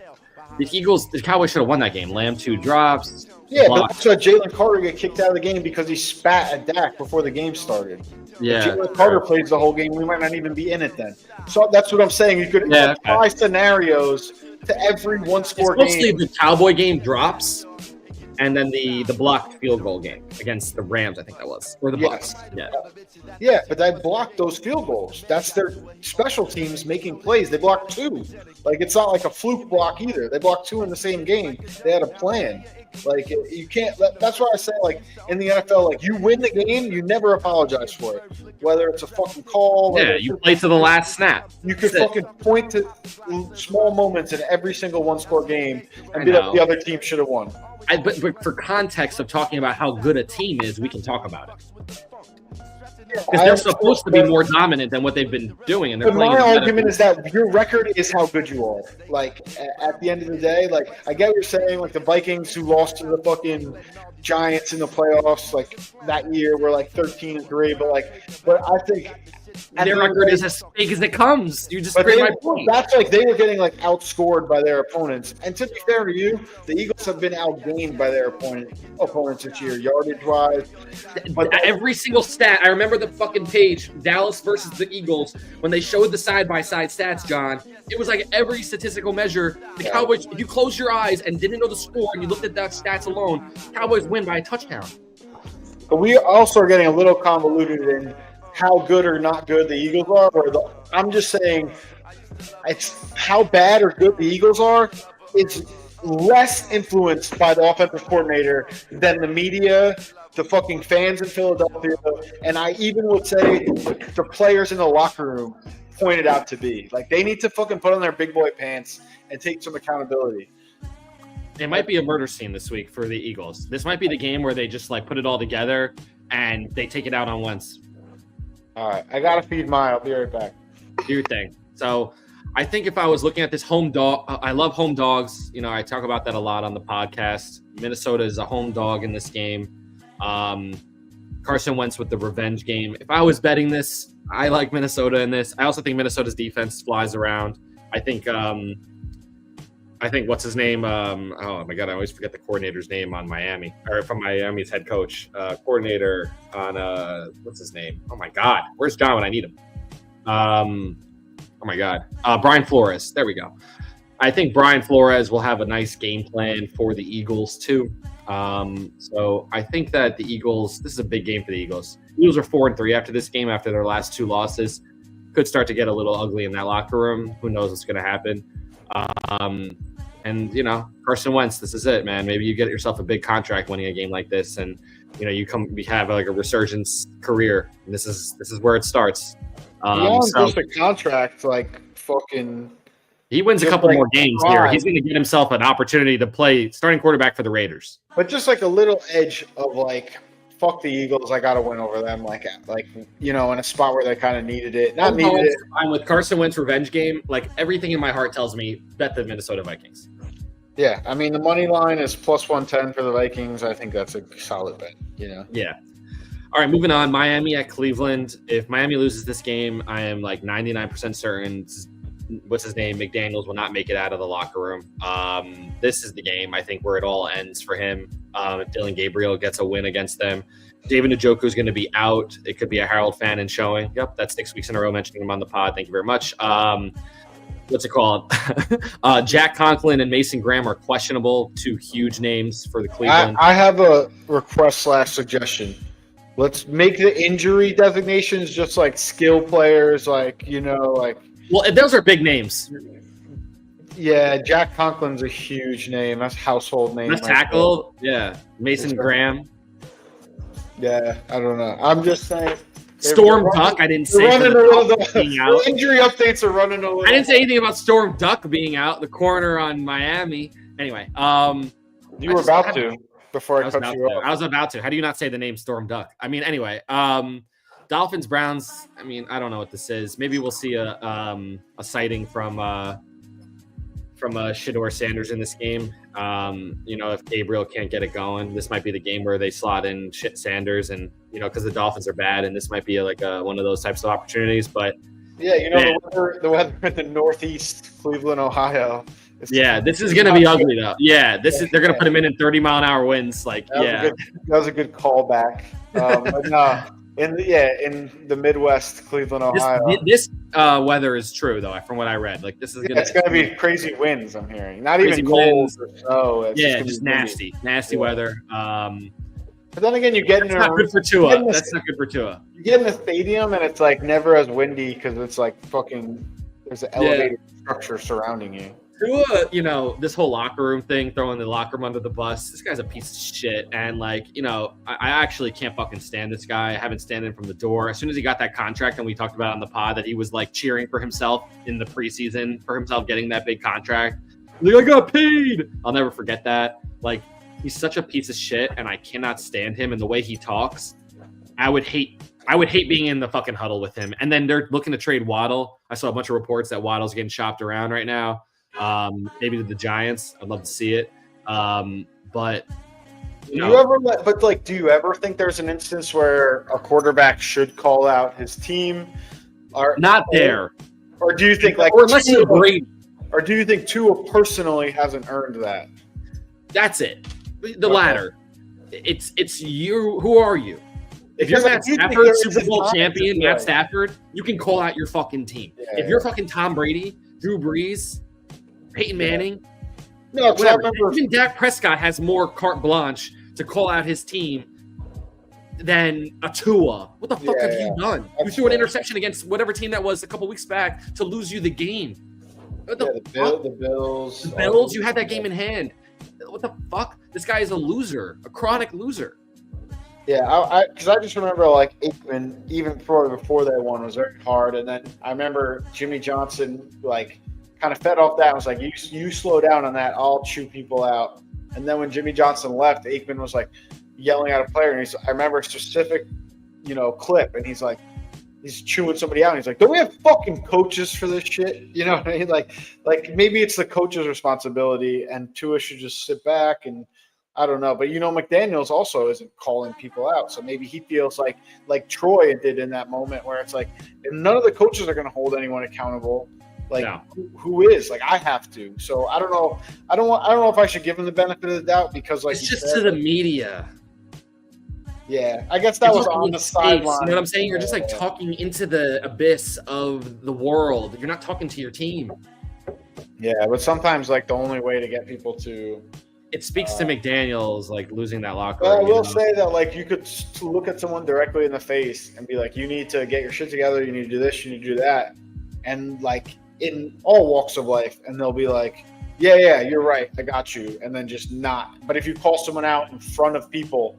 The Cowboys should have won that game. Lamb 2 drops.
Yeah, but that's why Jalen Carter get kicked out of the game because he spat at Dak before the game started.
Yeah,
if Jalen Carter plays the whole game, we might not even be in it then. So that's what I'm saying. You could apply scenarios to every one-score game.
Mostly the Cowboy game drops. And then the blocked field goal game against the Rams, I think that was, or the Bucs.
Yeah, but they blocked those field goals. That's their special teams making plays. They blocked 2. Like it's not like a fluke block either. They blocked 2 in the same game. They had a plan. Like you can't. That's why I say like in the NFL, like you win the game, you never apologize for it. Whether it's a fucking call.
Yeah, you play to the last snap.
You could fucking point to small moments in every single one-score game and be like the other team should have won.
But for context of talking about how good a team is, we can talk about it. Because they're supposed to be more dominant than what they've been doing. And
my argument is that your record is how good you are. Like, at the end of the day, like, I get what you're saying. Like, the Vikings who lost to the fucking Giants in the playoffs, like, that year were, like, 13-3. But I think
their record is as big as it comes. You just bring my point.
That's like they were getting like outscored by their opponents. And to be fair to you, the Eagles have been outgained by their opponents this year, yardage-wise.
But every single stat, I remember the fucking page, Dallas versus the Eagles, when they showed the side-by-side stats, John, it was like every statistical measure. The Cowboys, if you close your eyes and didn't know the score and you looked at that stats alone, Cowboys win by a touchdown.
But we also are getting a little convoluted in how good or not good the Eagles are. I'm just saying it's how bad or good the Eagles are. It's less influenced by the offensive coordinator than the media, the fucking fans in Philadelphia, and I even would say the players in the locker room pointed out to be. Like, they need to fucking put on their big boy pants and take some accountability.
It might be a murder scene this week for the Eagles. This might be the game where they just like put it all together and they take it out on Wentz.
All right, I gotta feed mine. I'll be right back.
Do your thing. So, I think if I was looking at this home dog, I love home dogs. You know, I talk about that a lot on the podcast. Minnesota is a home dog in this game. Carson Wentz with the revenge game. If I was betting this, I like Minnesota in this. I also think Minnesota's defense flies around. I think what's his name? Oh my God, I always forget the coordinator's name on Miami, or from Miami's head coach, coordinator on what's his name? Oh my God, where's John when I need him? Oh my God, Brian Flores. There we go. I think Brian Flores will have a nice game plan for the Eagles too. So I think that the Eagles. This is a big game for the Eagles. The Eagles are 4-3 after this game. After their last 2 losses, could start to get a little ugly in that locker room. Who knows what's going to happen? And you know, Carson Wentz, this is it, man. Maybe you get yourself a big contract winning a game like this, and you know, we have like a resurgence career. And this is where it starts.
Just a contract, like fucking.
He wins a couple more games here. He's going to get himself an opportunity to play starting quarterback for the Raiders.
But just like a little edge of like, fuck the Eagles, I got to win over them. Like you know, in a spot where they kind of needed it.
I'm with Carson Wentz revenge game. Like everything in my heart tells me bet the Minnesota Vikings.
Yeah, I mean the money line is plus 110 for the Vikings. I think that's a solid bet. You know.
Yeah. All right, moving on. Miami at Cleveland. If Miami loses this game, I am like 99% certain. What's his name? McDaniels will not make it out of the locker room. This is the game, I think, where it all ends for him. If Dylan Gabriel gets a win against them, David Njoku is going to be out. It could be a Harold Fannin showing. Yep, that's 6 weeks in a row mentioning him on the pod. Thank you very much. What's it called? Jack Conklin and Mason Graham are questionable. 2 huge names for the Cleveland.
I have a request/suggestion. Let's make the injury designations just like skill players, like.
Well, those are big names.
Yeah, Jack Conklin's a huge name. That's a household name.
Let's tackle. Yeah, Mason Graham.
Yeah, I don't know. I'm just saying.
Storm Duck. I didn't say being out.
Injury updates are running a little.
I didn't say anything about Storm Duck being out. The corner on Miami. Anyway,
you were about to before I cut you off.
I was about to. How do you not say the name Storm Duck? I mean, anyway, Dolphins Browns. I mean, I don't know what this is. Maybe we'll see a sighting from Shedeur Sanders in this game. If Gabriel can't get it going, this might be the game where they slot in Sanders, and because the Dolphins are bad, and this might be like one of those types of opportunities. But
yeah, the weather in the Northeast, Cleveland, Ohio.
Yeah, this is gonna be ugly though. Yeah, they're gonna put him in 30-mile-an-hour winds. Like,
that was a good callback. But no. In the Midwest, Cleveland, Ohio.
This weather is true though, from what I read. Like this is
it's gonna be crazy winds. I'm hearing, not even cold or snow.
It's just nasty weather.
But then again,
that's not good for Tua. That's not good for Tua.
You get in the stadium and it's like never as windy because it's like fucking. There's an elevated structure surrounding you.
Tua, this whole locker room thing, throwing the locker room under the bus. This guy's a piece of shit. And I actually can't fucking stand this guy. I haven't standing from the door. As soon as he got that contract, and we talked about on the pod that he was like cheering for himself in the preseason for himself getting that big contract. Like, I got paid. I'll never forget that. Like, he's such a piece of shit, and I cannot stand him. And the way he talks, I would hate being in the fucking huddle with him. And then they're looking to trade Waddle. I saw a bunch of reports that Waddle's getting shopped around right now. Maybe to the Giants. I'd love to see it. But do you ever think there's an instance where a quarterback should call out his team? Not there.
Or do you think
unless you're Brady?
Or do you think Tua personally hasn't earned that?
That's it. The latter. It's you. Who are you? If you're Matt Stafford, Super Bowl champion, Matt Stafford, you can call out your fucking team. If you're fucking Tom Brady, Drew Brees, Peyton Manning, whatever. Even Dak Prescott has more carte blanche to call out his team than a Tua. What the fuck have you done? You threw an interception against whatever team that was a couple weeks back to lose you the game.
The Bills.
The Bills, you had that game in hand. What the fuck? This guy is a loser, a chronic loser.
Yeah, because I just remember like Aikman, even before that one, was very hard, and then I remember Jimmy Johnson like kind of fed off that and was like, you slow down on that, I'll chew people out. And then when Jimmy Johnson left, Aikman was like yelling at a player, and I remember a specific, clip, and he's chewing somebody out, and he's like, don't we have fucking coaches for this shit? You know what I mean? Like maybe it's the coach's responsibility, and Tua should just sit back, and I don't know. But McDaniels also isn't calling people out, so maybe he feels like Troy did in that moment, where it's like, if none of the coaches are going to hold anyone accountable. Who is? Like, I have to. So I don't know. I don't know if I should give him the benefit of the doubt because
it's just to the media.
Yeah, I guess that was on the sideline.
You know what I'm saying? You're just like talking into the abyss of the world. You're not talking to your team.
Yeah, but sometimes like the only way to get people to.
It speaks to McDaniels like losing that locker room.
Well, I will say that like you could look at someone directly in the face and be like, you need to get your shit together. You need to do this. You need to do that. And like. In all walks of life, and they'll be like, yeah, you're right, I got you, and then just not. But if you call someone out in front of people,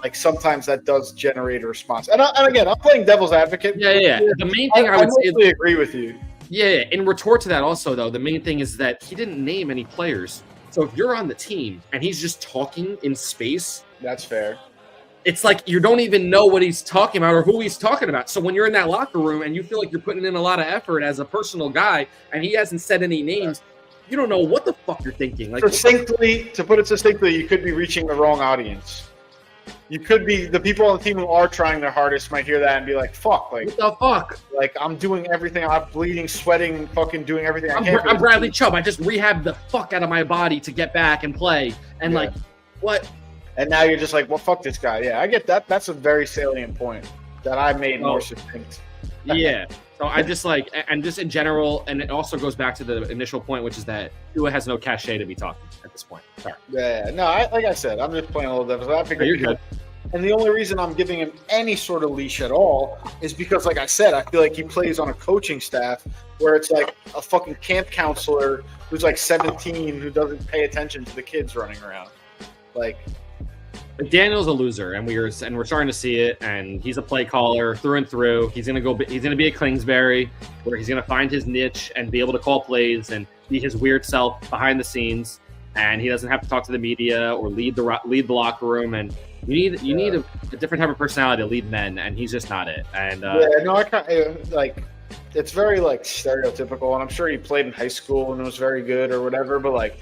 like sometimes that does generate a response. And again, I'm playing devil's advocate.
Yeah. The main thing I would say,
agree with you.
Yeah. In retort to that, also though, the main thing is that he didn't name any players. So if you're on the team and he's just talking in space,
that's fair.
It's like you don't even know what he's talking about or who he's talking about. So when you're in that locker room and you feel like you're putting in a lot of effort as a personal guy and he hasn't said any names, you don't know what the fuck you're thinking. Like
to put it succinctly, you could be reaching the wrong audience. You could be the people on the team who are trying their hardest might hear that and be like, fuck. Like,
what the fuck?
Like, I'm doing everything. I'm bleeding, sweating, fucking doing everything I can.
I'm Bradley Chubb. I just rehabbed the fuck out of my body to get back and play. And like, what?
And now you're just like, well, fuck this guy. Yeah, I get that. That's a very salient point that I made more succinct.
Yeah. So I just like, and just in general, and it also goes back to the initial point, which is that Tua has no cachet to be talking at this point. Sorry.
Yeah. No, like I said, I'm just playing a little devil's advocate.
You're good.
And the only reason I'm giving him any sort of leash at all is because, like I said, I feel like he plays on a coaching staff where it's like a fucking camp counselor who's like 17 who doesn't pay attention to the kids running around. Like,
Daniel's a loser, and we're starting to see it. And he's a play caller through and through. He's gonna be a Kingsbury, where he's gonna find his niche and be able to call plays and be his weird self behind the scenes. And he doesn't have to talk to the media or lead the locker room. And you need a different type of personality to lead men, and he's just not it. And
I can't like. It's very like stereotypical, and I'm sure he played in high school and was very good or whatever. But like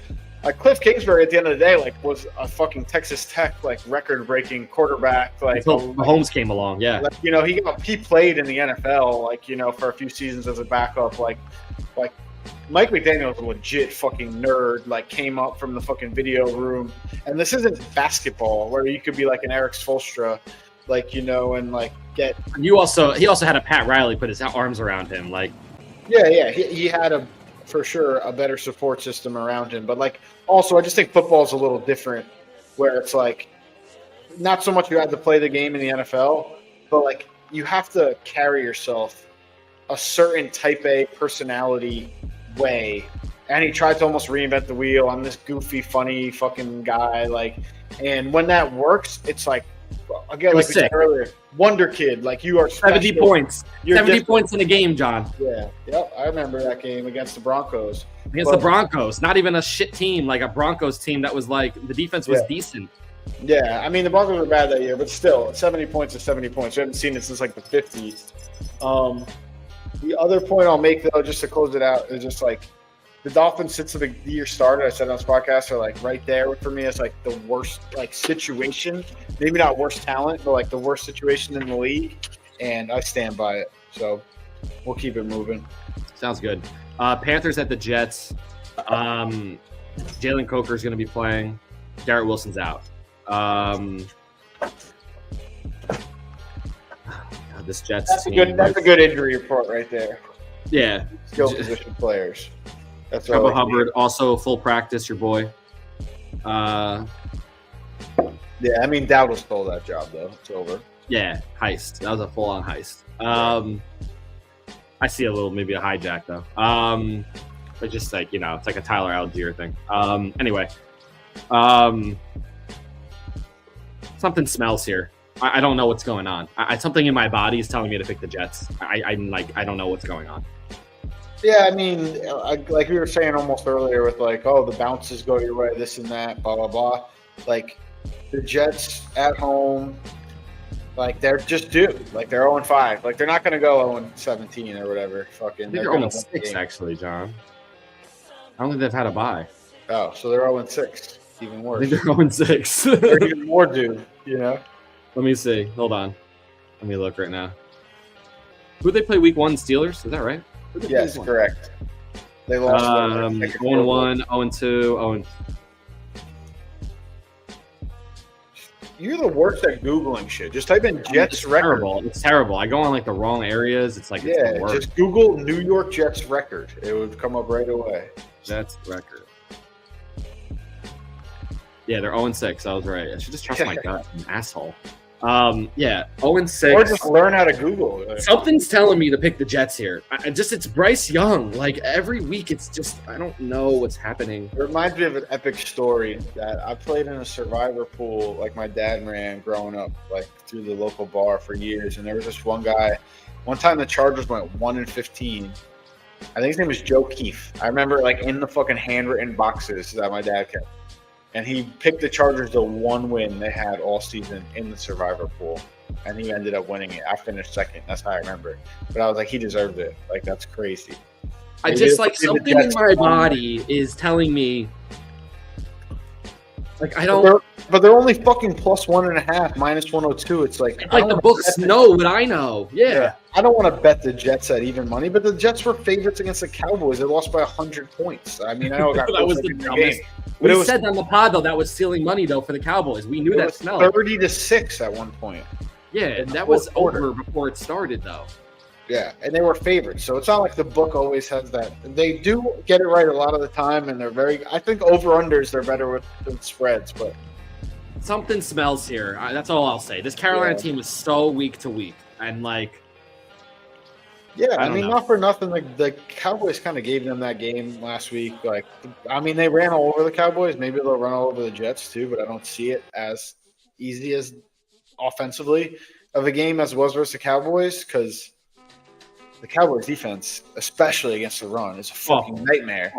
Cliff Kingsbury at the end of the day, like was a fucking Texas Tech like record-breaking quarterback. Like
until Mahomes came along, yeah.
Like, he played in the NFL, like for a few seasons as a backup. Like Mike McDaniel's a legit fucking nerd. Like came up from the fucking video room, and this isn't basketball where you could be like an Eric Spoelstra, and like get. He
also had a Pat Riley put his arms around him, like.
Yeah, he had for sure a better support system around him, but like also I just think football is a little different, where it's like not so much you have to play the game in the NFL, but like you have to carry yourself a certain type A personality way. And he tried to almost reinvent the wheel. I'm this goofy, funny fucking guy, like, and when that works, it's like again, like we said earlier, wonder kid, like you are special.
70 points. You're 70 points in a game, John.
Yeah. Yep. I remember that game against the Broncos.
The Broncos. Not even a shit team, like a Broncos team that was like the defense was decent.
Yeah. I mean, the Broncos were bad that year, but still, 70 points is 70 points. We haven't seen it since like the 50s. The other point I'll make, though, just to close it out, is just like the Dolphins, since the year started, I said on this podcast, are like right there for me as like the worst like situation. Maybe not worst talent, but like the worst situation in the league. And I stand by it. So we'll keep it moving.
Sounds good. Panthers at the Jets. Jalen Coker is going to be playing. Garrett Wilson's out. This Jets team.
That's a good injury report right there.
Yeah.
Skill position players. That's
Trevor Hubbard, also full practice, your boy.
Yeah, I mean, Dowdle stole that job, though. It's over.
Yeah, heist. That was a full-on heist. I see maybe a hijack, though. But just like, it's like a Tyler Algier thing. Anyway. Something smells here. I don't know what's going on. Something in my body is telling me to pick the Jets. I'm like, I don't know what's going on.
Yeah, I mean, like we were saying almost earlier with like, oh, the bounces go your way, this and that, blah, blah, blah. Like, the Jets at home, like, they're just due. Like, they're 0-5. Like, they're not going to go 0-17 or whatever. Fucking,
they're 0-6, actually, John. I don't think they've had a bye.
Oh, so they're 0-6. Even worse.
I think they're 0-6.
They're even more due,
Let me see. Hold on. Let me look right now. Who they play week 1? Steelers? Is that right?
Yes, correct. They lost
1-1, 0-2, 0.
You're the worst at Googling shit. Just type in Jets record.
Terrible. It's terrible. I go on like the wrong areas. It's like it's the worst.
Just Google New York Jets record. It would come up right away.
Jets record. Yeah, they're 0-6. I was right. I should just trust my gut. I'm an asshole. 0-6.
Or just learn how to Google.
Something's telling me to pick the Jets here. It's Bryce Young. Like every week, it's just I don't know what's happening.
It reminds me of an epic story that I played in a survivor pool, like my dad ran growing up, like through the local bar for years. And there was this one guy. One time the Chargers went 1-15. I think his name was Joe Keefe. I remember like in the fucking handwritten boxes that my dad kept. And he picked the Chargers the one win they had all season in the survivor pool. And he ended up winning it. I finished second. That's how I remember it. But I was like, he deserved it. Like, that's crazy.
I just like something in my body is telling me Like I don't.
But they're only fucking plus 1.5, minus 102. It's like
the books know what I know. Yeah.
I don't want to bet the Jets at even money, but the Jets were favorites against the Cowboys. They lost by 100 points. I mean, I know it got
that was the
game.
But we said on the pod though that was stealing money though for the Cowboys. We knew that smell.
30-6 at one point.
Yeah, and that was over before it started though.
Yeah, and they were favorites, so it's not like the book always has that. They do get it right a lot of the time, and they're very. I think over-unders they're better with spreads, but
something smells here. That's all I'll say. This Carolina team is so week to week, and like,
I mean, not for nothing. Like the Cowboys kind of gave them that game last week. Like, I mean, they ran all over the Cowboys. Maybe they'll run all over the Jets too, but I don't see it as easy as offensively of a game as it was versus the Cowboys because. The Cowboys defense, especially against the run, is a fucking nightmare.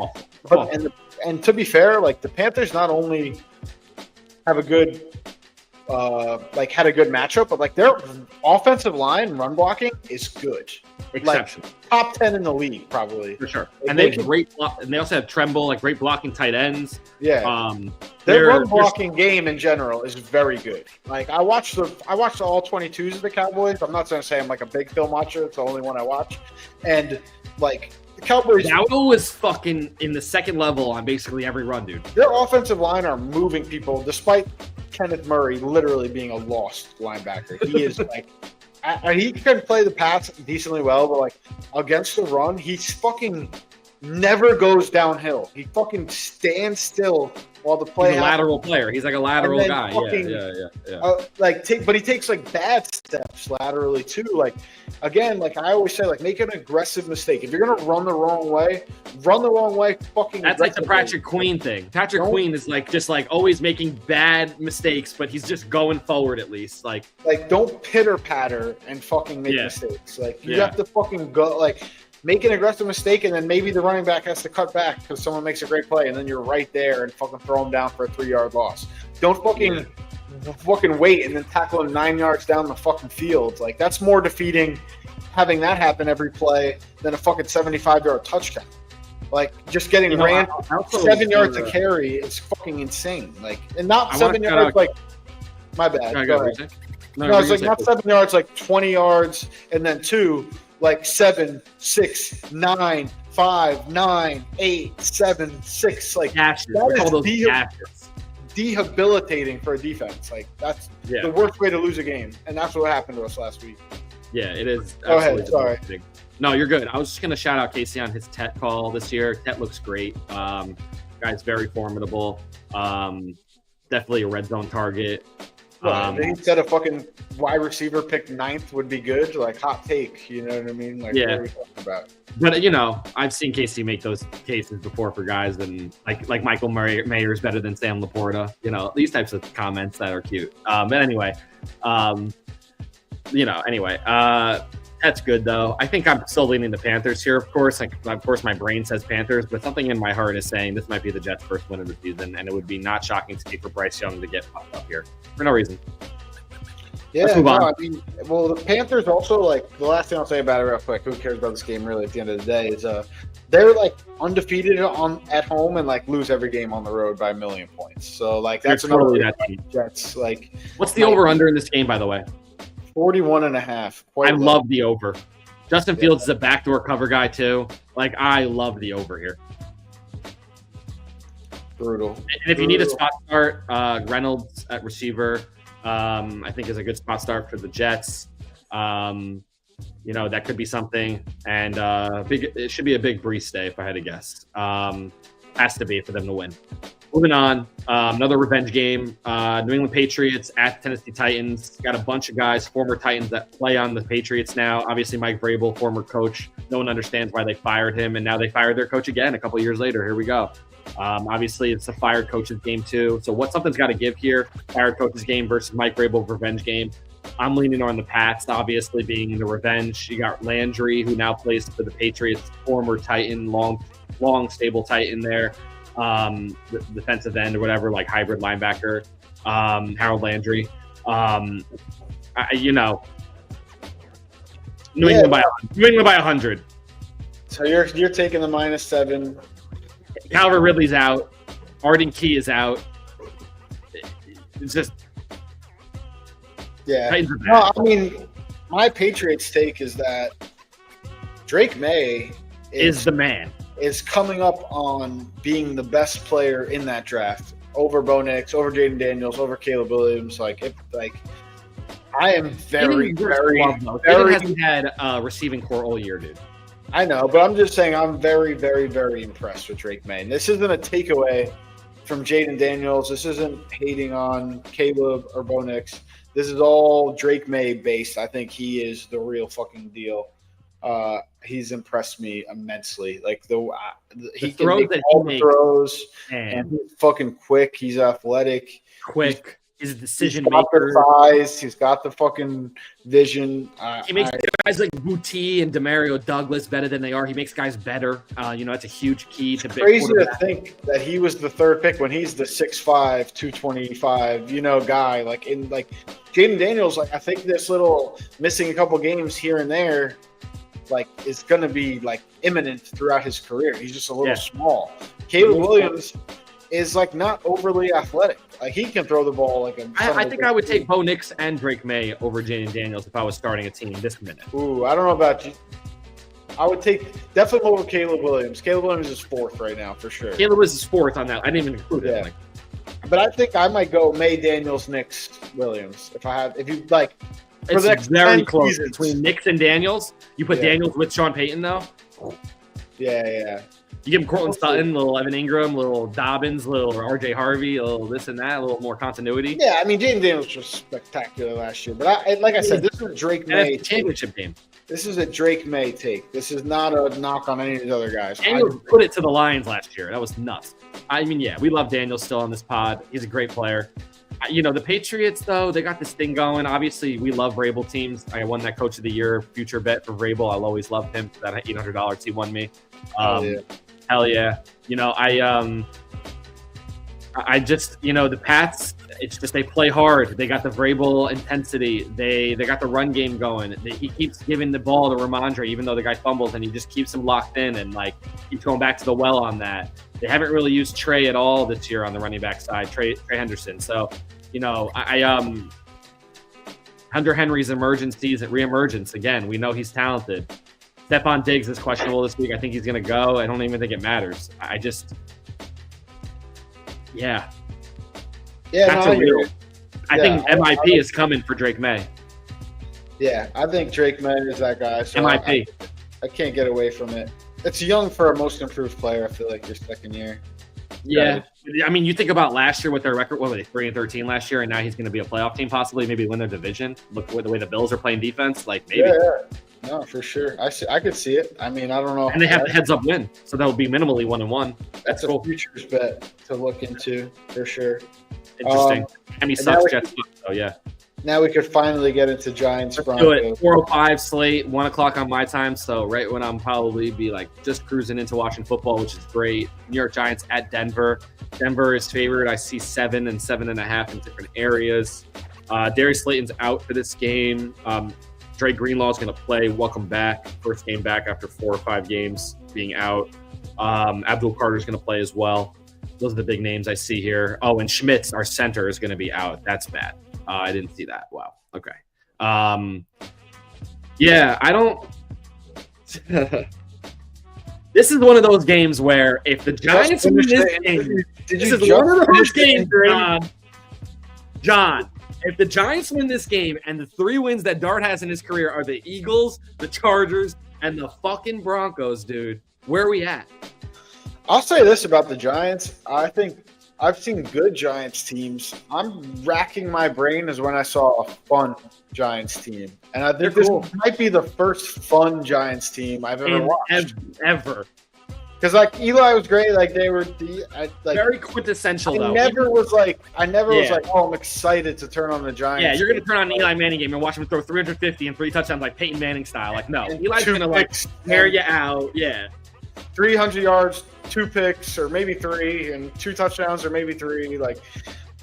But and to be fair, like the Panthers not only have a good had a good matchup, but like their offensive line run blocking is good.
Exceptional.
Like, top 10 in the league, probably.
For sure. Like, and they have and they also have Tremble, like great blocking tight ends.
Yeah. Their run blocking game in general is very good. Like I watched all 22s of the Cowboys. I'm not going to say I'm like a big film watcher. It's the only one I watch. And like the Cowboys,
Dowdle was fucking in the second level on basically every run, dude.
Their offensive line are moving people, despite Kenneth Murray literally being a lost linebacker. He is like. He can play the pass decently well, but like against the run, he's fucking never goes downhill. He fucking stands still while the play.
He's a lateral player. He's like a lateral guy.
Fucking,
yeah.
But he takes like bad steps laterally too. Like again, like I always say, like make an aggressive mistake. If you're gonna run the wrong way. Fucking.
That's like the Patrick Queen thing. Patrick Queen is like just like always making bad mistakes, but he's just going forward at least. Like
don't pitter patter and fucking make mistakes. Like you have to fucking go like. Make an aggressive mistake, and then maybe the running back has to cut back because someone makes a great play, and then you're right there and fucking throw him down for a 3-yard loss. Don't fucking wait and then tackle him 9 yards down the fucking field. Like that's more defeating having that happen every play than a fucking 75-yard touchdown. Like just getting ran 7 yards a carry is fucking insane. Like and not 7 yards. Like my bad. Go ahead. No, it's like not 7 yards, like 20 yards, and then 2. Like 7, 6, 9, 5, 9, 8, 7, 6. Like that is debilitating for a defense. Like that's the worst way to lose a game, and that's what happened to us last week.
Yeah, it is.
Go ahead. Sorry.
No, you're good. I was just gonna shout out Casey on his Tet call this year. Tet looks great. Guy's very formidable. Definitely a red zone target.
Instead of fucking wide receiver picked 9th would be good. Like hot take, you know what I mean? Like what are we talking about?
But I've seen Casey make those cases before for guys, and like Michael Mayer is better than Sam Laporta. These types of comments that are cute. But anyway, that's good though. I think I'm still leaning the Panthers here. Of course, my brain says Panthers, but something in my heart is saying this might be the Jets' first win of the season, and it would be not shocking to me for Bryce Young to get fucked up here for no reason.
Yeah, let's move on. I mean, the Panthers also, like, the last thing I'll say about it real quick, who cares about this game really at the end of the day, is they're, like, undefeated at home and, like, love every game on the road by 1,000,000 points. So, like, that's another Jets. Like,
what's the over-under in this game, by the way?
41.5.
I love the over. Justin Fields is a backdoor cover guy, too. Like, I love the over here.
Brutal.
And if you need a spot start, Reynolds at receiver, I think is a good spot start for the Jets. That could be something. And it should be a big Brees day, if I had to guess. Has to be for them to win. Moving on, another revenge game. New England Patriots at Tennessee Titans. Got a bunch of guys, former Titans, that play on the Patriots now. Obviously, Mike Vrabel, former coach. No one understands why they fired him, and now they fired their coach again a couple years later. Here we go. Obviously, it's a fired coach's game too. So something's got to give here. Fired coach's game versus Mike Vrabel revenge game. I'm leaning on the Pats, obviously being in the revenge. You got Landry, who now plays for the Patriots, former Titan, long stable Titan there. The defensive end or whatever, like hybrid linebacker, Harold Landry. New England by 100.
So you're taking the -7.
Calvin Ridley's out. Arden Key is out. It's just
Yeah.
Titans are bad.
No, I mean, my Patriots take is that Drake May
Is the man.
is coming up on being the best player in that draft over Bo Nix, over Jaden Daniels, over Caleb Williams. I am very, very,
Jalen hasn't had receiving core all year, dude.
I know, but I'm just saying I'm very, very, very impressed with Drake May. And this isn't a takeaway from Jaden Daniels. This isn't hating on Caleb or Bo Nix. This is all Drake May based. I think he is the real fucking deal. He's impressed me immensely. Like he can make all the throws, and he's fucking quick. He's athletic.
He's a decision
maker.
maker.
He's got the size. He's got the fucking vision.
He makes guys like Boutte and Demario Douglas better than they are. He makes guys better. That's a huge key to big
crazy to think that he was the third pick when he's the 6'5", 225, guy. Like Jaden Daniels, I think this little missing a couple games here and there, is going to be imminent throughout his career. He's just a little small. Caleb Williams is not overly athletic. He can throw the ball
I think I would take Bo Nix and Drake May over Jaden Daniels if I was starting a team this minute.
Ooh, I don't know about you. I would take definitely over Caleb Williams. Caleb Williams is fourth right now for sure.
Caleb is fourth on that. I didn't even include it.
But I think I might go May, Daniels, Nix, Williams.
It's very close seasons. Between Nix and Daniels. You put Daniels with Sean Payton though.
Yeah.
You give him Cortland Sutton, little Evan Ingram, little Dobbins, little RJ Harvey, a little this and that, a little more continuity.
Yeah, I mean, Jaden Daniels was spectacular last year. But I said, this is a Drake May
championship game.
This is a Drake May take. This is not a knock on any of these other guys.
Daniels put it to the Lions last year. That was nuts. I mean, we love Daniels still on this pod. He's a great player. The Patriots, though, they got this thing going. Obviously, we love Vrabel teams. I won that Coach of the Year future bet for Vrabel. I'll always love him for that $800 he won me. Hell yeah. I just, the Pats, it's just they play hard. They got the Vrabel intensity. They got the run game going. He keeps giving the ball to Ramondre, even though the guy fumbles, and he just keeps him locked in and keeps going back to the well on that. They haven't really used Trey at all this year on the running back side, Trey Henderson. So, Hunter Henry's reemergence again. We know he's talented. Stephon Diggs is questionable this week. I think he's going to go. I don't even think it matters. I think MIP is coming for Drake May.
Yeah, I think Drake May is that guy. So
MIP.
I can't get away from it. It's young for a most improved player. I feel like your second year.
Yeah. I mean, you think about last year with their record. What were they, 3-13 last year? And now he's going to be a playoff team, possibly, maybe win their division. Look at the way the Bills are playing defense. Maybe.
Yeah. No, for sure. I could see it. I mean, I don't know.
And they have the heads-up win, so that would be minimally 1-1.
That's a futures bet to look into for sure.
Interesting. And he sucks. Jets. So yeah.
Now we could finally get into Giants.
Let's do it. 4:05 slate, 1 o'clock on my time. So right when I'm probably be just cruising into watching football, which is great. New York Giants at Denver. Denver is favored. I see 7 and 7.5 in different areas. Darius Slayton's out for this game. Dre Greenlaw is going to play. Welcome back. First game back after 4 or 5 games being out. Abdul Carter is going to play as well. Those are the big names I see here. Oh, and Schmitz, our center, is going to be out. That's bad. I didn't see that. Wow. Okay. I don't. This is one of those games where if the Giants win this game, this is one of those games, John. If the Giants win this game and the 3 wins that Dart has in his career are the Eagles, the Chargers, and the fucking Broncos, dude, where are we at?
I'll say this about the Giants. I think I've seen good Giants teams. I'm racking my brain as when I saw a fun Giants team. And I think this might be the first fun Giants team I've ever watched.
Ever.
Because Eli was great. They were
very quintessential.
I never was like, oh, I'm excited to turn on the Giants.
Yeah, you're gonna turn on an Eli Manning game and watch him throw 350 and 3 touchdowns like Peyton Manning style. No, Eli's gonna tear you out. Yeah,
300 yards, 2 picks, or maybe 3, and 2 touchdowns, or maybe 3.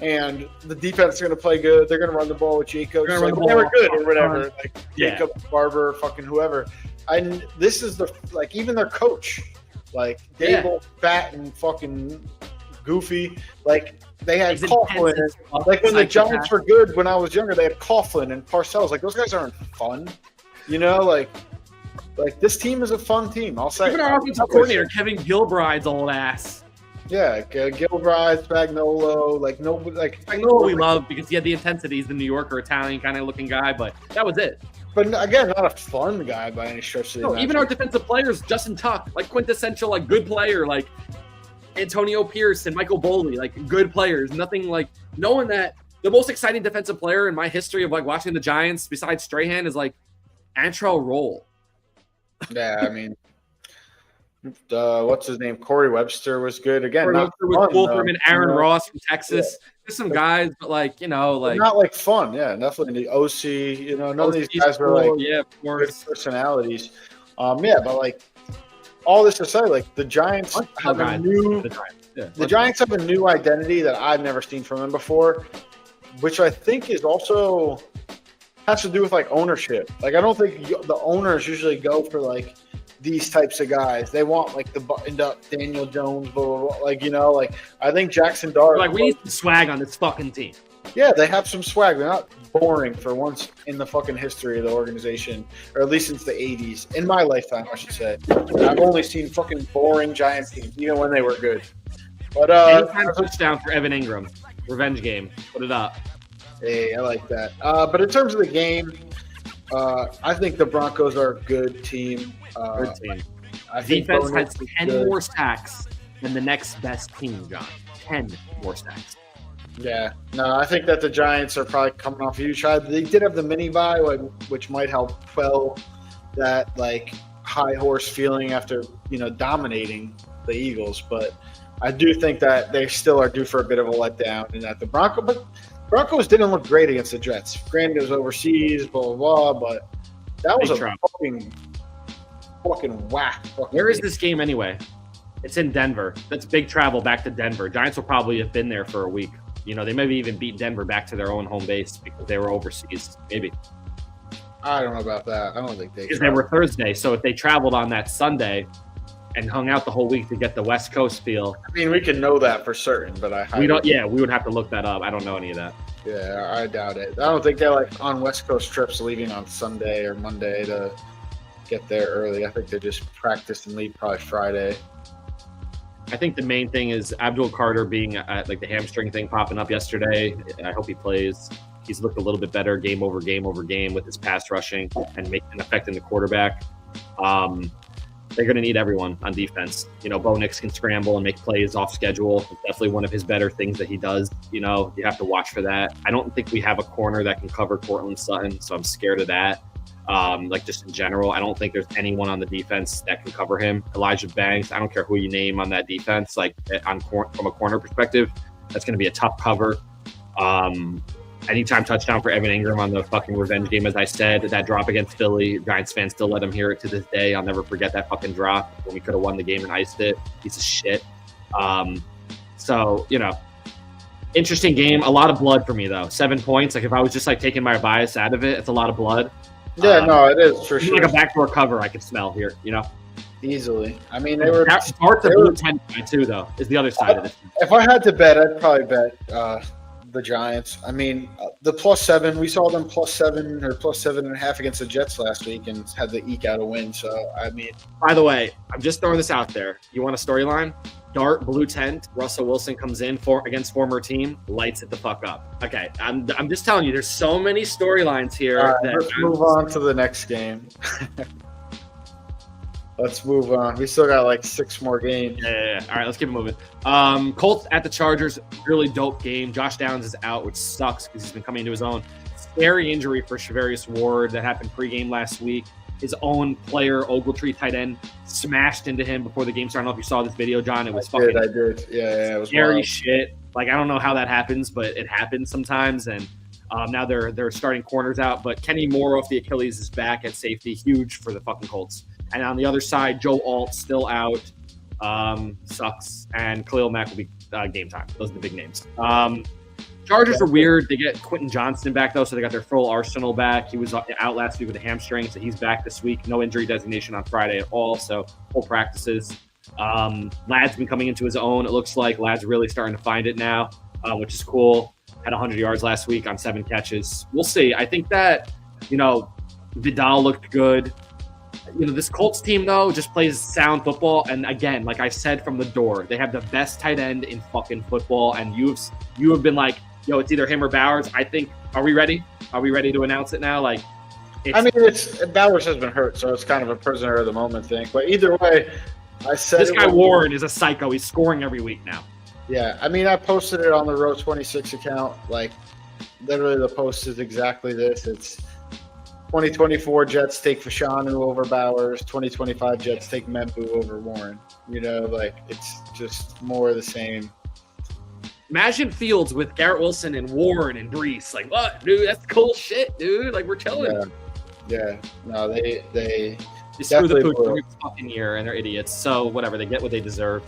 And the defense is going to play good. They're going to run the ball with Jacobs. They were good or whatever. Jacobs, Barber, fucking whoever. And this is even their coach, Dable, fat and fucking goofy. They had
He's
Coughlin.
intense as fuck,
Like when the
psychopath.
Giants were good when I was younger, they had Coughlin and Parcells. Like those guys aren't fun, you know. Like this team is a fun team. I'll say.
Even our offensive coordinator, Kevin Gilbride's old ass.
Yeah, Gilbride, Spagnuolo,
Spagnuolo we love because he had the intensity. He's the New Yorker Italian kind of looking guy, but that was it.
But again, not a fun guy by any stretch of the
No, even our defensive players, Justin Tuck, like quintessential, like good player, like Antonio Pierce and Michael Boley, like good players. Nothing like knowing that the most exciting defensive player in my history of like watching the Giants, besides Strahan, is like Antrell Roll.
Yeah, I mean, what's his name? Corey Webster was good again.
Corey Webster was cool for him, and Aaron
you know?
Ross from Texas. Yeah. There's some guys, but like
not like fun. Yeah, definitely the OC. You know, none of these guys were like
of course,
good personalities. But like all this to say, like the Giants have a new. The Giants have a new identity that I've never seen from them before, which I think is also has to do with like ownership. Like I don't think the owners usually go for like these types of guys. They want like the buttoned up Daniel Jones, blah, blah, blah. Like, you know, like I think Jackson Dart.
Like we need some swag on this fucking team.
Yeah, they have some swag. They're not boring for once in the fucking history of the organization, or at least since the 80s. In my lifetime, I should say. I've only seen fucking boring Giants teams, even when they were good. But
anytime touchdown for Evan Ingram. Revenge game. Put it up.
Hey, I like that. But in terms of the game, I think the Broncos are a good team.
Good team.
Defense
has 10 more sacks than the next best team, John. 10 more sacks.
Yeah. No, I think that the Giants are probably coming off a huge try. They did have the mini bye, which might help quell that like high horse feeling after, you know, dominating the Eagles. But I do think that they still are due for a bit of a letdown, and that the Broncos didn't look great against the Jets. Granted, it was overseas, blah, blah, blah, but that was fucking whack.
Where is this game anyway? It's in Denver. That's big travel back to Denver. Giants will probably have been there for a week. You know, they maybe even beat Denver back to their own home base because they were overseas. Maybe.
I don't know about that. I don't think
because they were Thursday. So if they traveled on that Sunday and hung out the whole week to get the West Coast feel.
I mean, we can know that for certain, but
we don't. Yeah, we would have to look that up. I don't know any of that.
Yeah, I doubt it. I don't think they're like on West Coast trips leaving on Sunday or Monday to get there early. I think they just practice and leave probably Friday.
I think the main thing is Abdul Carter being like the hamstring thing popping up yesterday. I hope he plays. He's looked a little bit better game over game with his pass rushing and making an effect in the quarterback. They're going to need everyone on defense. You know, Bo Nix can scramble and make plays off schedule. It's definitely one of his better things that he does. You know, you have to watch for that. I don't think we have a corner that can cover Cortland Sutton, so I'm scared of that. Like just in general, I don't think there's anyone on the defense that can cover him. Elijah Banks, I don't care who you name on that defense. Like from a corner perspective, that's going to be a tough cover. Anytime touchdown for Evan Ingram on the fucking revenge game, as I said, that drop against Philly, Giants fans still let him hear it to this day. I'll never forget that fucking drop when we could have won the game and iced it. Piece of shit. So, you know, interesting game. A lot of blood for me, though. 7 points. Like, if I was just, like, taking my bias out of it, it's a lot of blood.
Yeah, no, it is, for sure.
Like a backdoor cover I could smell here, you know?
Easily. I mean, they were...
Dart's a blue 10 too, though, is the other side of it.
If I had to bet, I'd probably bet the Giants. I mean, the +7, we saw them +7 or +7.5 against the Jets last week and had to eke out a win. So, I mean...
By the way, I'm just throwing this out there. You want a storyline? Dart, blue tent, Russell Wilson comes in against former team, lights it the fuck up. Okay, I'm just telling you, there's so many storylines here.
All right, let's move on to the next game. Let's move on. We still got like 6 more games.
Yeah. All right, let's keep it moving. Colts at the Chargers, really dope game. Josh Downs is out, which sucks because he's been coming into his own. Scary injury for Shavarius Ward that happened pregame last week. His own player, Ogletree, tight end, smashed into him before the game started. I don't know if you saw this video, John. It was
I did. Yeah, it was
scary
wild.
shit. Like, I don't know how that happens, but it happens sometimes. And now they're starting corners out. But Kenny Moore off the Achilles is back at safety. Huge for the fucking Colts. And on the other side, Joe Alt still out. Sucks. And Khalil Mack will be game time. Those are the big names. Chargers are weird. They get Quentin Johnston back, though, so they got their full arsenal back. He was out last week with a hamstring, so he's back this week. No injury designation on Friday at all, so full practices. Ladd's been coming into his own. It looks like Ladd's really starting to find it now. which is cool. Had 100 yards last week on 7 catches. We'll see. I think that, Vidal looked good. This Colts team, though, just plays sound football. And again, like I said from the door, they have the best tight end in fucking football. And you have been like, yo, it's either him or Bowers. I think, are we ready? Are we ready to announce it now? Like,
Bowers has been hurt, so it's kind of a prisoner of the moment thing. But either way, I said
this guy Warren is a psycho. He's scoring every week now.
Yeah, I posted it on the Row 26 account. Like, literally, the post is exactly this. It's 2024 Jets take Fashanu over Bowers. 2025 Jets take Membu over Warren. It's just more of the same.
Imagine Fields with Garrett Wilson and Warren and Brees. Like, what, dude? That's cool shit, dude. Like, we're chilling.
Yeah. No, they
screw the pooch every fucking year, and they're idiots. So whatever, they get what they deserve.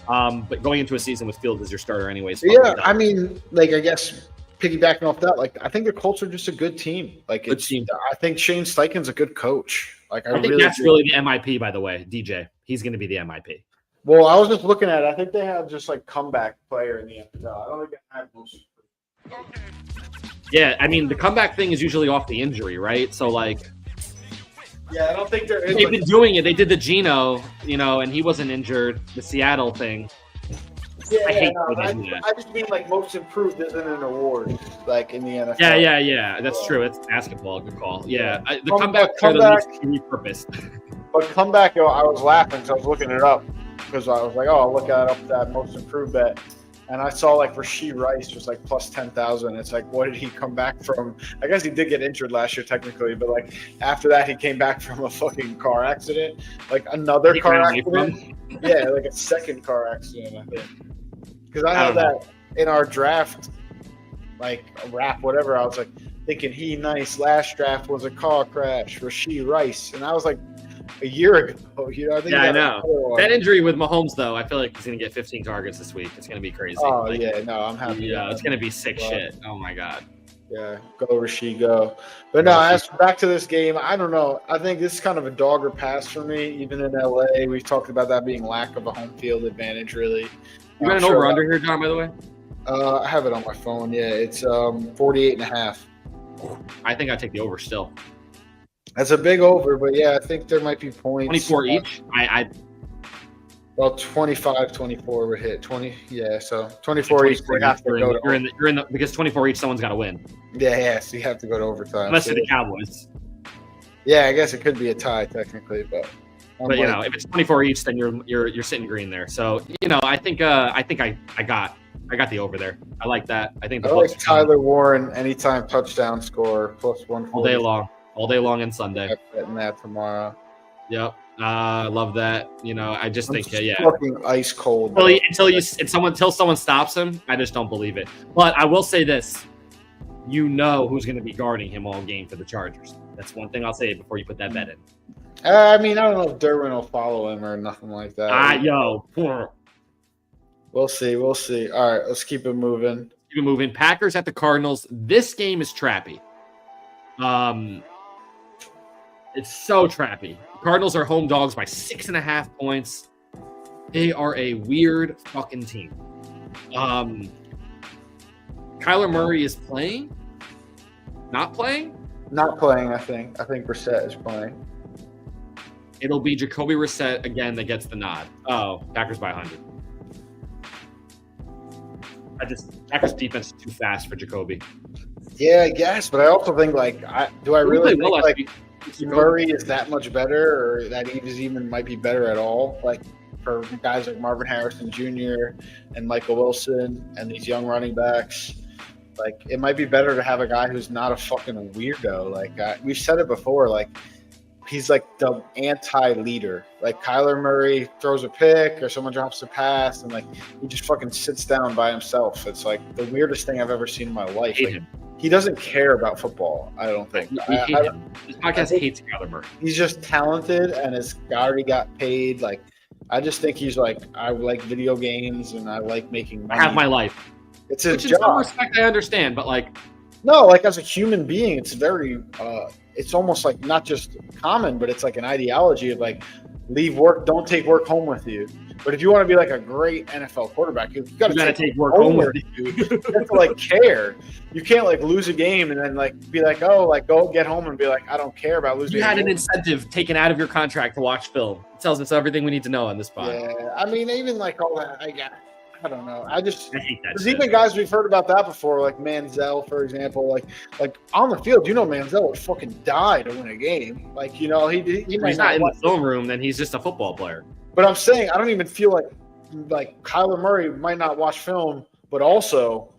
But going into a season with Fields as your starter, anyways.
Yeah, I guess piggybacking off that, I think the Colts are just a good team. Good team. I think Shane Steichen's a good coach. I think
that's really the MIP, by the way. DJ, he's going to be the MIP.
Well, I was just looking at it. I think they have just comeback player in the NFL. I don't think they have most.
Yeah, the comeback thing is usually off the injury, right? So
yeah, I don't think
they've been doing it. They did the Geno, and he wasn't injured. The Seattle thing.
I just mean most improved isn't an award in the NFL.
Yeah. That's true. It's basketball. Good call. Yeah, the comeback repurposed.
But comeback, I was laughing because I was looking it up because I was like, oh, I'll look up that most improved bet. And I saw Rashee Rice was plus 10,000. It's what did he come back from? I guess he did get injured last year technically, but after that he came back from a fucking car accident, another car accident. Yeah, a second car accident, I think. Because I had that in our draft, a rap, whatever. I was thinking last draft was a car crash, Rashee Rice, and I was a year ago.
I know. That injury with Mahomes, though, I feel like he's going to get 15 targets this week. It's going to be crazy.
Oh, I'm happy.
Yeah, it's going to be sick shit. Oh, my God.
Yeah, go Rashee, go. But no, as back to this game, I don't know. I think this is kind of a dog or pass for me, even in LA. We've talked about that being lack of a home field advantage, really.
You got an over-under here, John, by the way?
I have it on my phone, yeah. It's 48.5.
I think I'd take the over still.
That's a big over, but yeah, I think there might be points.
24 each?
Well, 25-24 would hit 20. Yeah, so 24 each.
You're in the because 24 each, someone's got to win.
Yeah. So you have to go to overtime.
Unless you're the Cowboys.
Yeah, I guess it could be a tie technically, but
if it's 24 each, then you're sitting green there. So I think I got the over there. I like that. I think the
Tyler Warren anytime touchdown score plus 140
all day long and Sunday.
I'm betting that tomorrow.
Yep. I love that. I just think
fucking ice cold.
Until someone stops him, I just don't believe it. But I will say this: who's going to be guarding him all game for the Chargers. That's one thing I'll say before you put that bet in.
I don't know if Derwin will follow him or nothing like that. We'll see. All right, let's keep it moving.
Packers at the Cardinals. This game is trappy. It's so trappy. Cardinals are home dogs by 6.5 points. They are a weird fucking team. Kyler Murray is playing? Not playing?
Not playing, I think. I think Brissett is playing.
It'll be Jacoby Brissett again that gets the nod. Oh, Packers by 100. Packers defense is too fast for Jacoby.
Yeah, I guess, but I also think do I really think Murray is that much better, or that he even might be better at all? For guys like Marvin Harrison Jr. and Michael Wilson and these young running backs, it might be better to have a guy who's not a fucking weirdo. We've said it before, he's the anti-leader. Kyler Murray throws a pick or someone drops a pass and he just fucking sits down by himself. It's the weirdest thing I've ever seen in my life. He doesn't care about football, I don't think.
This podcast hates Kyler Murray.
He's just talented and has already got paid. I just think he's I like video games and I like making money.
I have my life.
It's his
job.
Which in some
respect I understand, but
no, as a human being, it's very it's almost not just common, but it's an ideology of leave work, don't take work home with you. But if you want to be like a great NFL quarterback, you've got to
take work home with
you. You have to like care. You can't like lose a game and then like be like, oh, like go get home and be like, I don't care about losing.
You had an incentive taken out of your contract to watch film. It tells us everything we need to know on this pod.
Yeah, I mean, even like all that, I don't know. I
hate that.
There's even guys we've heard about that before, like Manziel, for example. Like on the field, Manziel would fucking die to win a game. Like he
he's not in the film room, then he's just a football player.
But I'm saying I don't even feel like Kyler Murray might not watch film, but also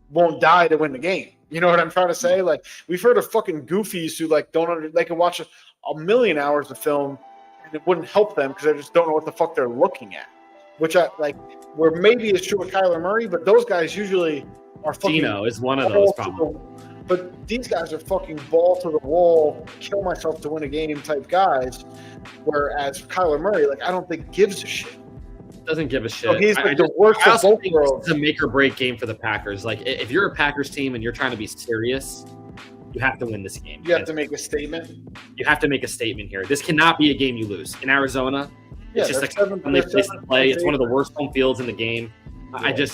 won't die to win the game. You know what I'm trying to say? Like we've heard of fucking goofies who like they can watch a million hours of film and it wouldn't help them because they just don't know what the fuck they're looking at. Which I like, where maybe it's true with Kyler Murray, but those guys usually are fucking.
Gino is one of those probably.
But these guys are fucking ball to the wall, kill myself to win a game type guys. Whereas Kyler Murray, like, I don't think gives a shit.
Doesn't give a shit.
So he's like the worst of both worlds.
It's a make or break game for the Packers. Like, if you're a Packers team and you're trying to be serious, you have to win this game.
You have to make a statement.
You have to make a statement here. This cannot be a game you lose. In Arizona, it's just like a place to play. It's one of the worst home fields in the game. Yeah.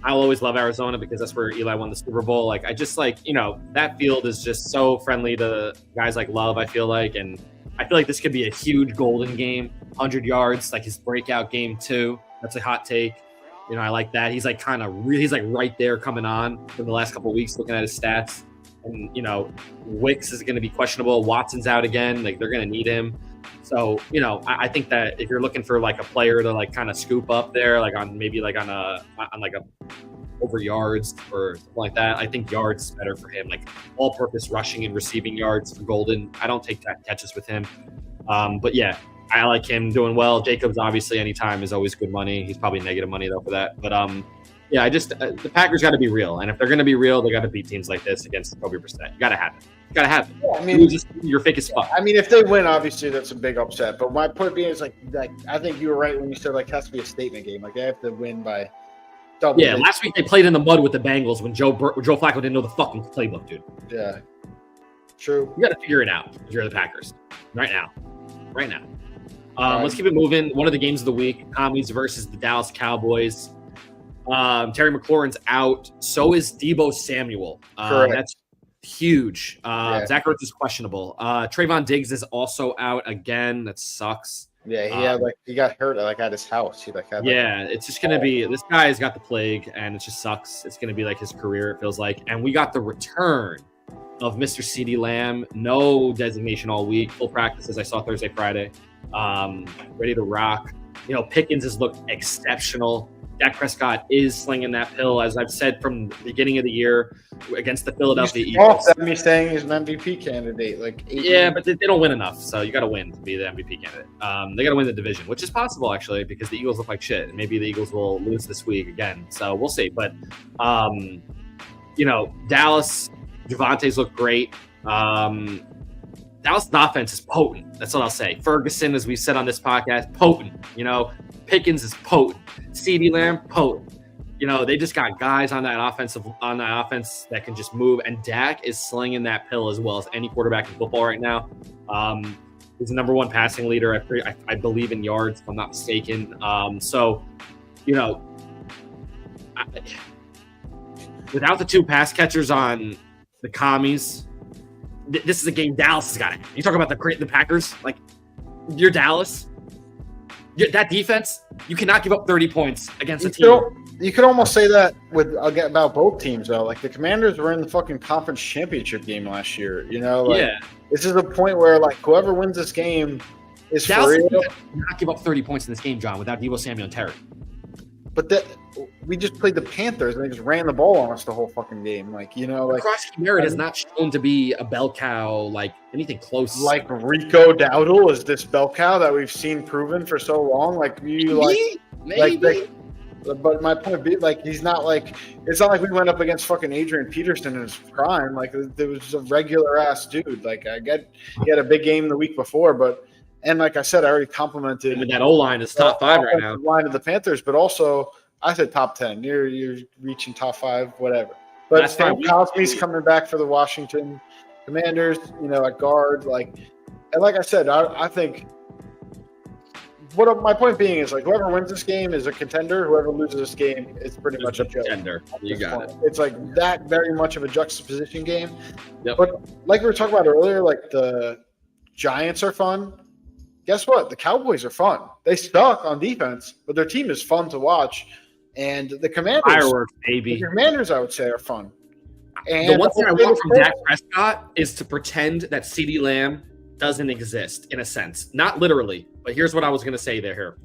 I'll always love Arizona because that's where Eli won the Super Bowl. Like, that field is just so friendly to guys like Love, I feel like. And I feel like this could be a huge golden game, 100 yards, like his breakout game too. That's a hot take. I like that. He's like he's like right there coming on for the last couple of weeks looking at his stats. And, Wicks is going to be questionable. Watson's out again. Like, they're going to need him. So, I think that if you're looking for like a player to like kind of scoop up there, like on a over yards or something like that, I think yards is better for him. Like all-purpose rushing and receiving yards for Golden. I don't take that catches with him. But yeah, I like him doing well. Jacobs obviously anytime is always good money. He's probably negative money though for that. But yeah, the Packers got to be real, and if they're going to be real, they got to beat teams like this against Jacoby Brissett. You got to have it. You got to have it. Yeah, I mean, you're fake as fuck.
I mean, if they win, obviously that's a big upset. But my point being is like I think you were right when you said like it has to be a statement game. Like they have to win by double.
Yeah, last week they played in the mud with the Bengals when Joe Flacco didn't know the fucking playbook, dude.
Yeah, true.
You got to figure it out if you're the Packers right now. Let's keep it moving. One of the games of the week: Commies versus the Dallas Cowboys. Terry McLaurin's out. So is Deebo Samuel. That's huge. Zach Ertz is questionable. Trayvon Diggs is also out again. That sucks.
Yeah, he got hurt at his house.
It's just gonna be this guy's got the plague, and it just sucks. It's gonna be like his career. It feels like, and we got the return of Mr. CeeDee Lamb. No designation all week. Full practices I saw Thursday, Friday. Ready to rock. Pickens has looked exceptional. Dak Prescott is slinging that pill, as I've said from the beginning of the year against the Philadelphia Eagles.
Me saying he's an MVP candidate.
But they don't win enough, so you got to win to be the MVP candidate. They got to win the division, which is possible actually because the Eagles look like shit, and maybe the Eagles will lose this week again. So we'll see. But Dallas, Javante's look great. Dallas' offense is potent. That's what I'll say. Ferguson, as we said on this podcast, potent. Pickens is potent. CeeDee Lamb, potent. They just got guys on that offense that can just move. And Dak is slinging that pill as well as any quarterback in football right now. He's the number one passing leader, I believe, in yards, if I'm not mistaken. Without the two pass catchers on the Commies, this is a game Dallas has got it. You talk about the Packers, like you're Dallas. That defense, you cannot give up 30 points against a team.
You could almost say that about both teams, though. Like the Commanders were in the fucking conference championship game last year. This is a point where like whoever wins this game is
Dallas
for real.
Not give up 30 points in this game, John, without Deebo Samuel and Terry.
But we just played the Panthers and they just ran the ball on us the whole fucking game.
Cross Merritt has not shown to be a bell cow, like anything close.
Like Rico Dowdle is this bell cow that we've seen proven for so long.
Maybe.
But my point being, he's not it's not like we went up against fucking Adrian Peterson in his prime. There was a regular ass dude. I get he had a big game the week before, and like I said, I already complimented.
And that O-line is top 5 right now.
Line of the Panthers, but also I said top 10. You're reaching top 5, whatever. But Sam Cosme's coming back for the Washington Commanders. At guard, and like I said, I think my point being is like whoever wins this game is a contender. Whoever loses this game is pretty much a joke.
Contender. You got it.
It's like that very much of a juxtaposition game.
Yep.
But like we were talking about earlier, like the Giants are fun. Guess what? The Cowboys are fun. They suck on defense, but their team is fun to watch. And the Commanders,
Fireworks, baby.
the Commanders, I would say, are fun. And
The one thing I want from Dak Prescott is to pretend that CeeDee Lamb doesn't exist in a sense, not literally. But here's what I was going to say there. Here,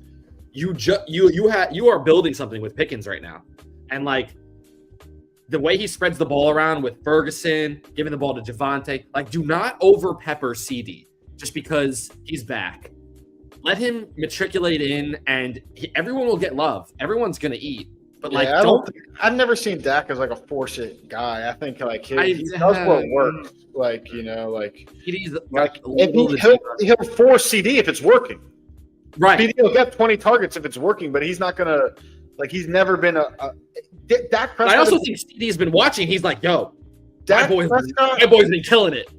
you are building something with Pickens right now, and like the way he spreads the ball around with Ferguson, giving the ball to Javonte, like do not over pepper CD just because he's back. Let him matriculate in, and everyone will get love. Everyone's going to eat. But like,
I've never seen Dak as like a force it guy. I think like he does what works. Like
he's
he'll force CD if it's working.
Right.
CD will get 20 targets if it's working, but he's not gonna he's never been a Dak Prescott.
I also think CD's been watching. He's like, yo, my boy's been killing it.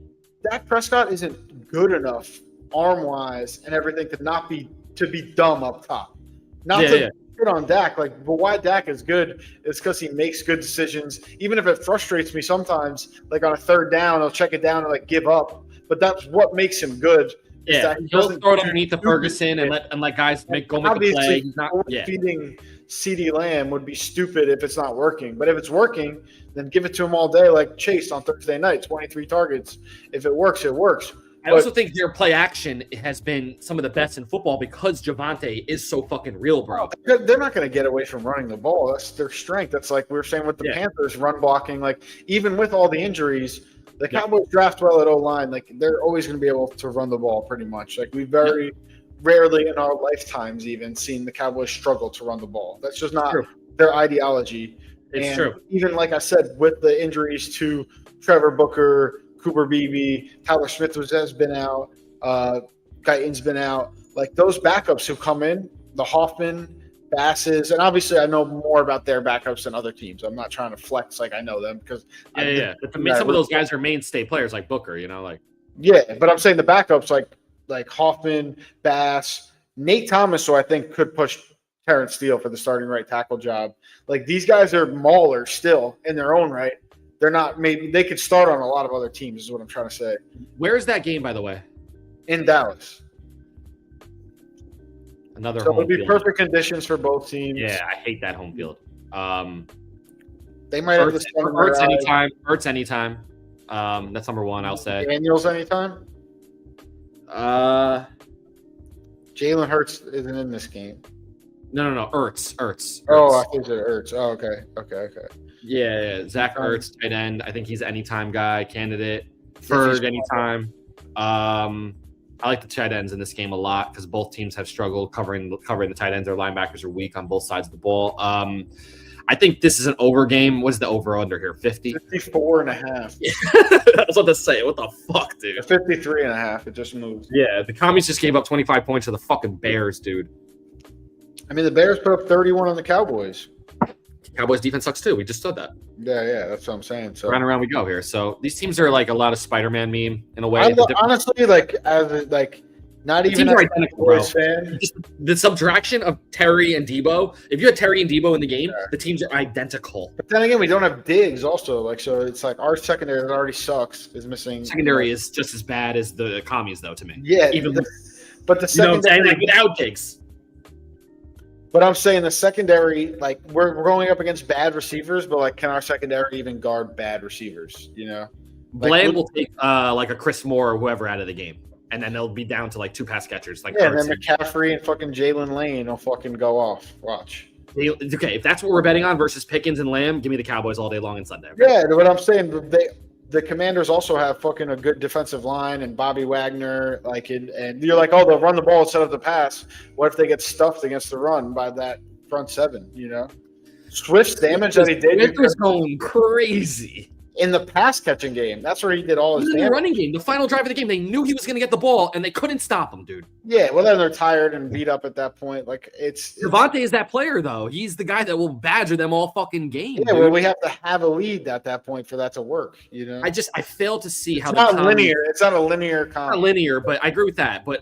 Dak Prescott isn't good enough arm wise and everything to be dumb up top. Good on Dak, but why Dak is good is because he makes good decisions. Even if it frustrates me sometimes, like on a third down, he'll check it down and give up. But that's what makes him good.
Yeah, he'll throw it underneath the Ferguson and let guys make the play. He's not
feeding CeeDee Lamb would be stupid if it's not working. But if it's working, then give it to him all day, like Chase on Thursday night, 23 targets. If it works, it works.
I also think their play action has been some of the best in football because Javonte is so fucking real, bro.
They're not going to get away from running the ball. That's their strength. That's like we were saying with the Panthers, run blocking. Like even with all the injuries, the Cowboys draft well at O-line. Like they're always going to be able to run the ball pretty much. Like we very rarely in our lifetimes even seen the Cowboys struggle to run the ball. That's just not their ideology.
It's true.
Even like I said, with the injuries to Trevor Booker, Cooper Beebe, Tyler Smith has been out, Guyton's been out. Like those backups who come in, the Hoffman, Basses, and obviously I know more about their backups than other teams. I'm not trying to flex like I know them because
But some of those guys are mainstay players like Booker,
but I'm saying the backups like Hoffman, Bass, Nate Thomas, who I think could push Terrence Steele for the starting right tackle job. Like these guys are maulers still in their own right. They're not. Maybe they could start on a lot of other teams. Is what I'm trying to say.
Where is that game, by the way?
In Dallas.
So
it would be perfect conditions for both teams.
Yeah, I hate that home field.
They might have the
Hurts anytime. That's number one. I'll say
Daniels anytime. Jalen Hurts isn't in this game.
No. Ertz.
Oh, I think it's Ertz. Oh, okay.
Yeah. Zach Ertz, tight end. I think he's an anytime guy, candidate. Ferg, anytime. I like the tight ends in this game a lot because both teams have struggled covering the tight ends. Their linebackers are weak on both sides of the ball. I think this is an over game. What's the over-under here? 50?
54.5.
I was about to say, what the fuck, dude?
53.5. It just moved.
Yeah, the Commies just gave up 25 points to the fucking Bears, dude.
I mean, the Bears put up 31 on the Cowboys.
Cowboys defense sucks too. We just said that.
Yeah, that's what I'm saying. So
round and round we go here. So these teams are like a lot of Spider-Man meme in a way.
Honestly, not even
a Cowboys
fan.
Just the subtraction of Terry and Debo. If you had Terry and Debo in the game, the teams are identical.
But then again, we don't have Diggs also. So it's like our secondary that already sucks is missing.
Secondary is just as bad as the Commies though to me.
Yeah, but the secondary
without Diggs.
But I'm saying the secondary, we're going up against bad receivers, but can our secondary even guard bad receivers?
Bland will take a Chris Moore or whoever out of the game, and then they'll be down to two pass catchers.
And then McCaffrey and fucking Jalen Lane will fucking go off. Watch.
Okay, if that's what we're betting on versus Pickens and Lamb, give me the Cowboys all day long and Sunday.
Okay? Yeah, but I'm saying the Commanders also have fucking a good defensive line and Bobby Wagner, and you're like, oh, they'll run the ball instead of the pass. What if they get stuffed against the run by that front seven? Swift's damage that he did.
Swift was going crazy
in the pass catching game. That's where he did all his damage.
In the running game, the final drive of the game, they knew he was going to get the ball and they couldn't stop him, dude.
Yeah, well then they're tired and beat up at that point.
Javonte is that player though. He's the guy that will badger them all fucking game.
Yeah, well we have to have a lead at that point for that to work.
I fail to see how
it's not linear. It's not a linear.
Not linear, but I agree with that. But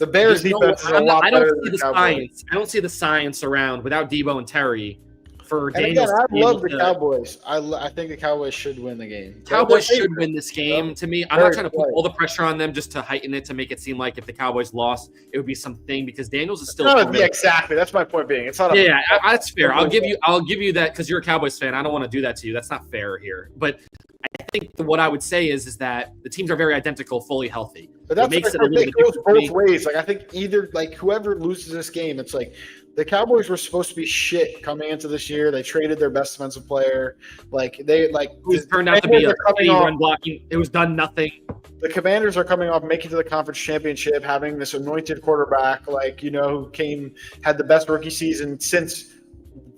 The Bears defense is a lot better than the Cowboys.
I don't see the science around without Debo and Terry for
And
Daniels.
again, I love the Cowboys. I think the Cowboys should win the game.
Cowboys should win this game. To me, I'm not trying to put all the pressure on them just to heighten it, to make it seem like if the Cowboys lost, it would be something, because Daniels is still.
Yeah, exactly. That's my point being. It's not.
That's fair. I'll give you that because you're a Cowboys fan. I don't want to do that to you. That's not fair here. But I think what I would say is that the teams are very identical, fully healthy.
But that makes it a little bit goes both ways. Like I think either whoever loses this game, it's like the Cowboys were supposed to be shit coming into this year. They traded their best defensive player.
It turned out to be a run blocking. It was done nothing.
The Commanders are coming off making to the conference championship, having this anointed quarterback, who had the best rookie season since,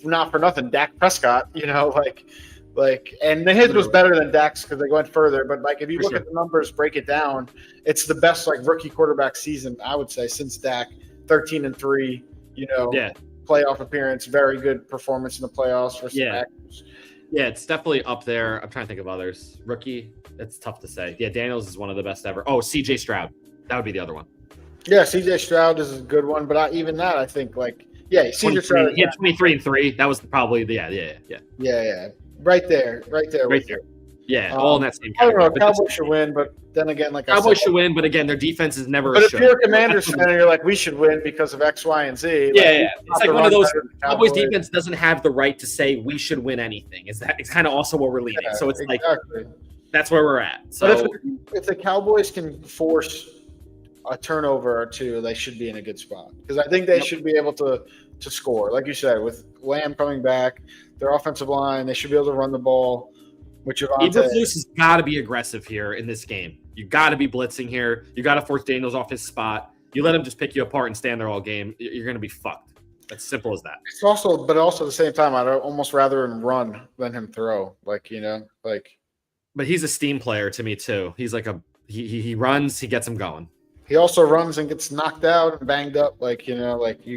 not for nothing, Dak Prescott. And his was better than Dak's because they went further. But if you look at the numbers, break it down, it's the best rookie quarterback season, I would say, since Dak. 13-3, playoff appearance, very good performance in the playoffs for some actors.
Yeah, it's definitely up there. I'm trying to think of others. Rookie, it's tough to say. Yeah, Daniels is one of the best ever. Oh, CJ Stroud. That would be the other one.
Yeah, CJ Stroud is a good one, but even that, I think, CJ Stroud.
He had 23-3. That was probably the
Yeah. Right there.
Yeah, all in that same.
I don't know. Cowboys should win, but then again,
Cowboys should win, but again, their defense is never.
But if you're a Commanders fan, you're we should win because of X, Y, and Z.
Yeah. It's one of those. Cowboys defense doesn't have the right to say we should win anything. It's kind of also where we're leading. So it's that's where we're at. So
but if the Cowboys can force a turnover or two, they should be in a good spot because I think they should be able to score, like you said, with Lamb coming back, their offensive line, they should be able to run the ball.
Eberflus has got to be aggressive here in this game. You got to be blitzing here. You got to force Daniels off his spot. You let him just pick you apart and stand there all game, you're going to be fucked. It's simple as that.
But also at the same time, I'd almost rather him run than him throw. But
he's a steam player to me too. He's he runs, he gets him going.
He also runs and gets knocked out and banged up. You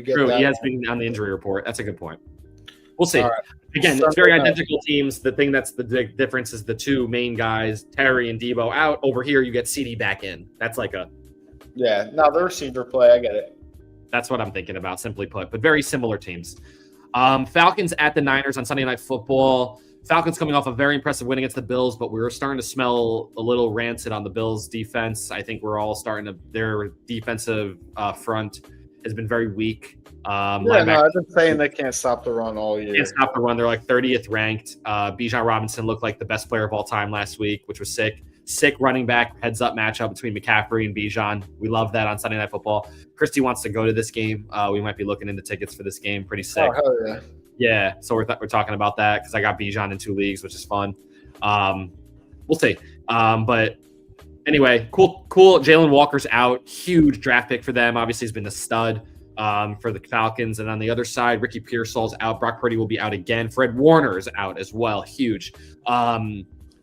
get.
True,
that.
he has been on the injury report. That's a good point. We'll see.
All right.
Again, it's very identical teams. The thing that's the big difference is the two main guys, Terry and Debo, out. Over here, you get CD back in. That's the
receiver play. I get it.
That's what I'm thinking about, simply put. But very similar teams. Falcons at the Niners on Sunday Night Football. Falcons coming off a very impressive win against the Bills, but we were starting to smell a little rancid on the Bills' defense. I think we're all their defensive front has been very weak.
I've been saying they can't stop the run all year.
Can't stop the run. They're 30th ranked. Bijan Robinson looked like the best player of all time last week, which was sick. Sick running back heads-up matchup between McCaffrey and Bijan. We love that on Sunday Night Football. Christy wants to go to this game. We might be looking into tickets for this game. Pretty sick.
Oh, hell yeah.
Yeah, so we're talking about that because I got Bijan in 2 leagues, which is fun. We'll see. But anyway, cool. Jalen Walker's out. Huge draft pick for them. Obviously, he's been a stud for the Falcons. And on the other side, Ricky Pearsall's out. Brock Purdy will be out again. Fred Warner is out as well. Huge.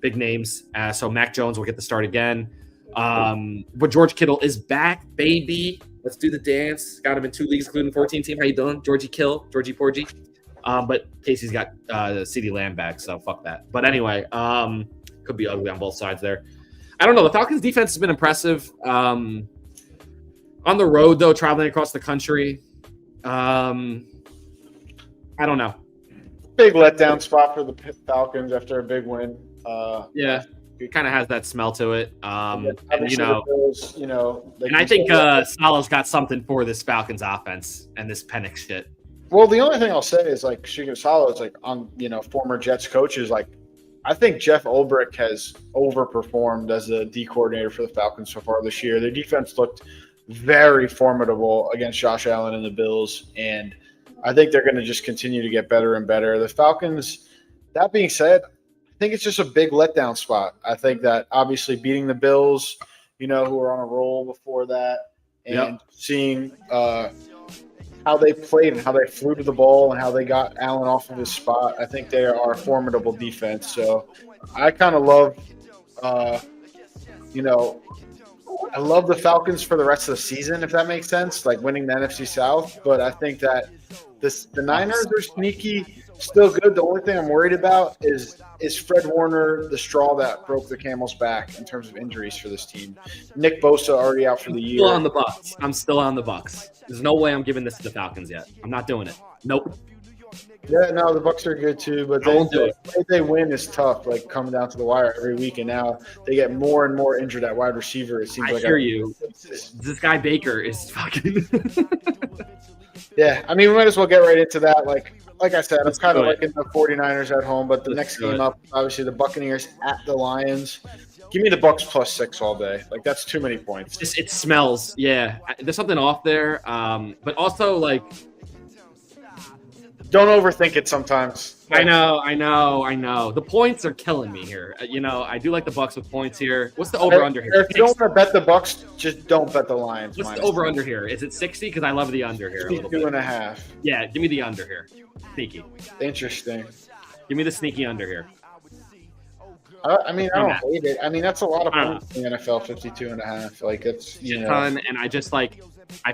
Big names. So Mac Jones will get the start again. But George Kittle is back, baby. Let's do the dance. Got him in 2 leagues, including 14 team. How you doing? Georgie Porgy. But Casey's got CeeDee Lamb back, so fuck that. But anyway, could be ugly on both sides there. I don't know. The Falcons' defense has been impressive. On the road, though, traveling across the country, I don't know.
Big letdown spot for the Falcons after a big win.
It kind of has that smell to it. And
Bills,
and I think Salah's got something for this Falcons offense and this Penix shit.
Well, the only thing I'll say is Shigeru Salah is on former Jets coaches. I think Jeff Ulbrich has overperformed as a D coordinator for the Falcons so far this year. Their defense looked very formidable against Josh Allen and the Bills, and I think they're going to just continue to get better and better. The Falcons, that being said, I think it's just a big letdown spot. I think that obviously beating the Bills, who were on a roll before that, and seeing how they played and how they flew to the ball and how they got Allen off of his spot, I think they are a formidable defense. So I kind of love, I love the Falcons for the rest of the season, if that makes sense, winning the NFC South. But I think that the Niners are sneaky. Still good. The only thing I'm worried about is Fred Warner the straw that broke the camel's back in terms of injuries for this team. Nick Bosa already out for the year.
Still on the Bucks. I'm still on the Bucks. There's no way I'm giving this to the Falcons yet. I'm not doing it. Nope.
Yeah, no, the Bucks are good too, but they win is tough. Like coming down to the wire every week, and now they get more and more injured at wide receiver. It seems
I
like
hear you. This guy Baker is fucking.
Yeah, I mean, we might as well get right into that. Like I said, it's kind of like in the 49ers at home, but the next game up, obviously the Buccaneers at the Lions. Give me the Bucks +6 all day. Like that's too many points.
It smells. Yeah, there's something off there. But also like.
Don't overthink it sometimes.
I know. The points are killing me here. I do like the Bucks with points here. What's the over/under here?
If you don't want to bet the Bucks, just don't bet the Lions.
What's the over/under here? Is it 60? Because I love the under here.
52.5.
Yeah, give me the under here. Sneaky.
Interesting.
Give me the sneaky under here.
I don't hate it. I mean, that's a lot of points in the NFL, 52.5. Like it's
a ton, and I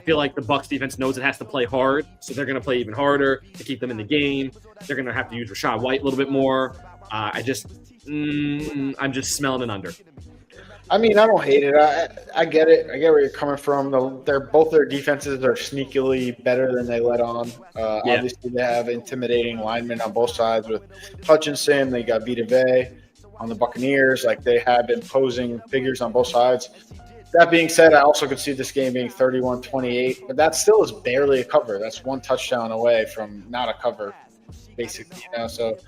feel like the Bucs defense knows it has to play hard, so they're going to play even harder to keep them in the game. They're going to have to use Rachaad White a little bit more. I'm just smelling an under.
I mean, I don't hate it. I get it. I get where you're coming from. Both their defenses are sneakily better than they let on. Obviously, they have intimidating linemen on both sides with Hutchinson. They got Vita Vea on the Buccaneers. Like they have been posing figures on both sides. That being said, I also could see this game being 31-28, but that still is barely a cover. That's one touchdown away from not a cover, basically. So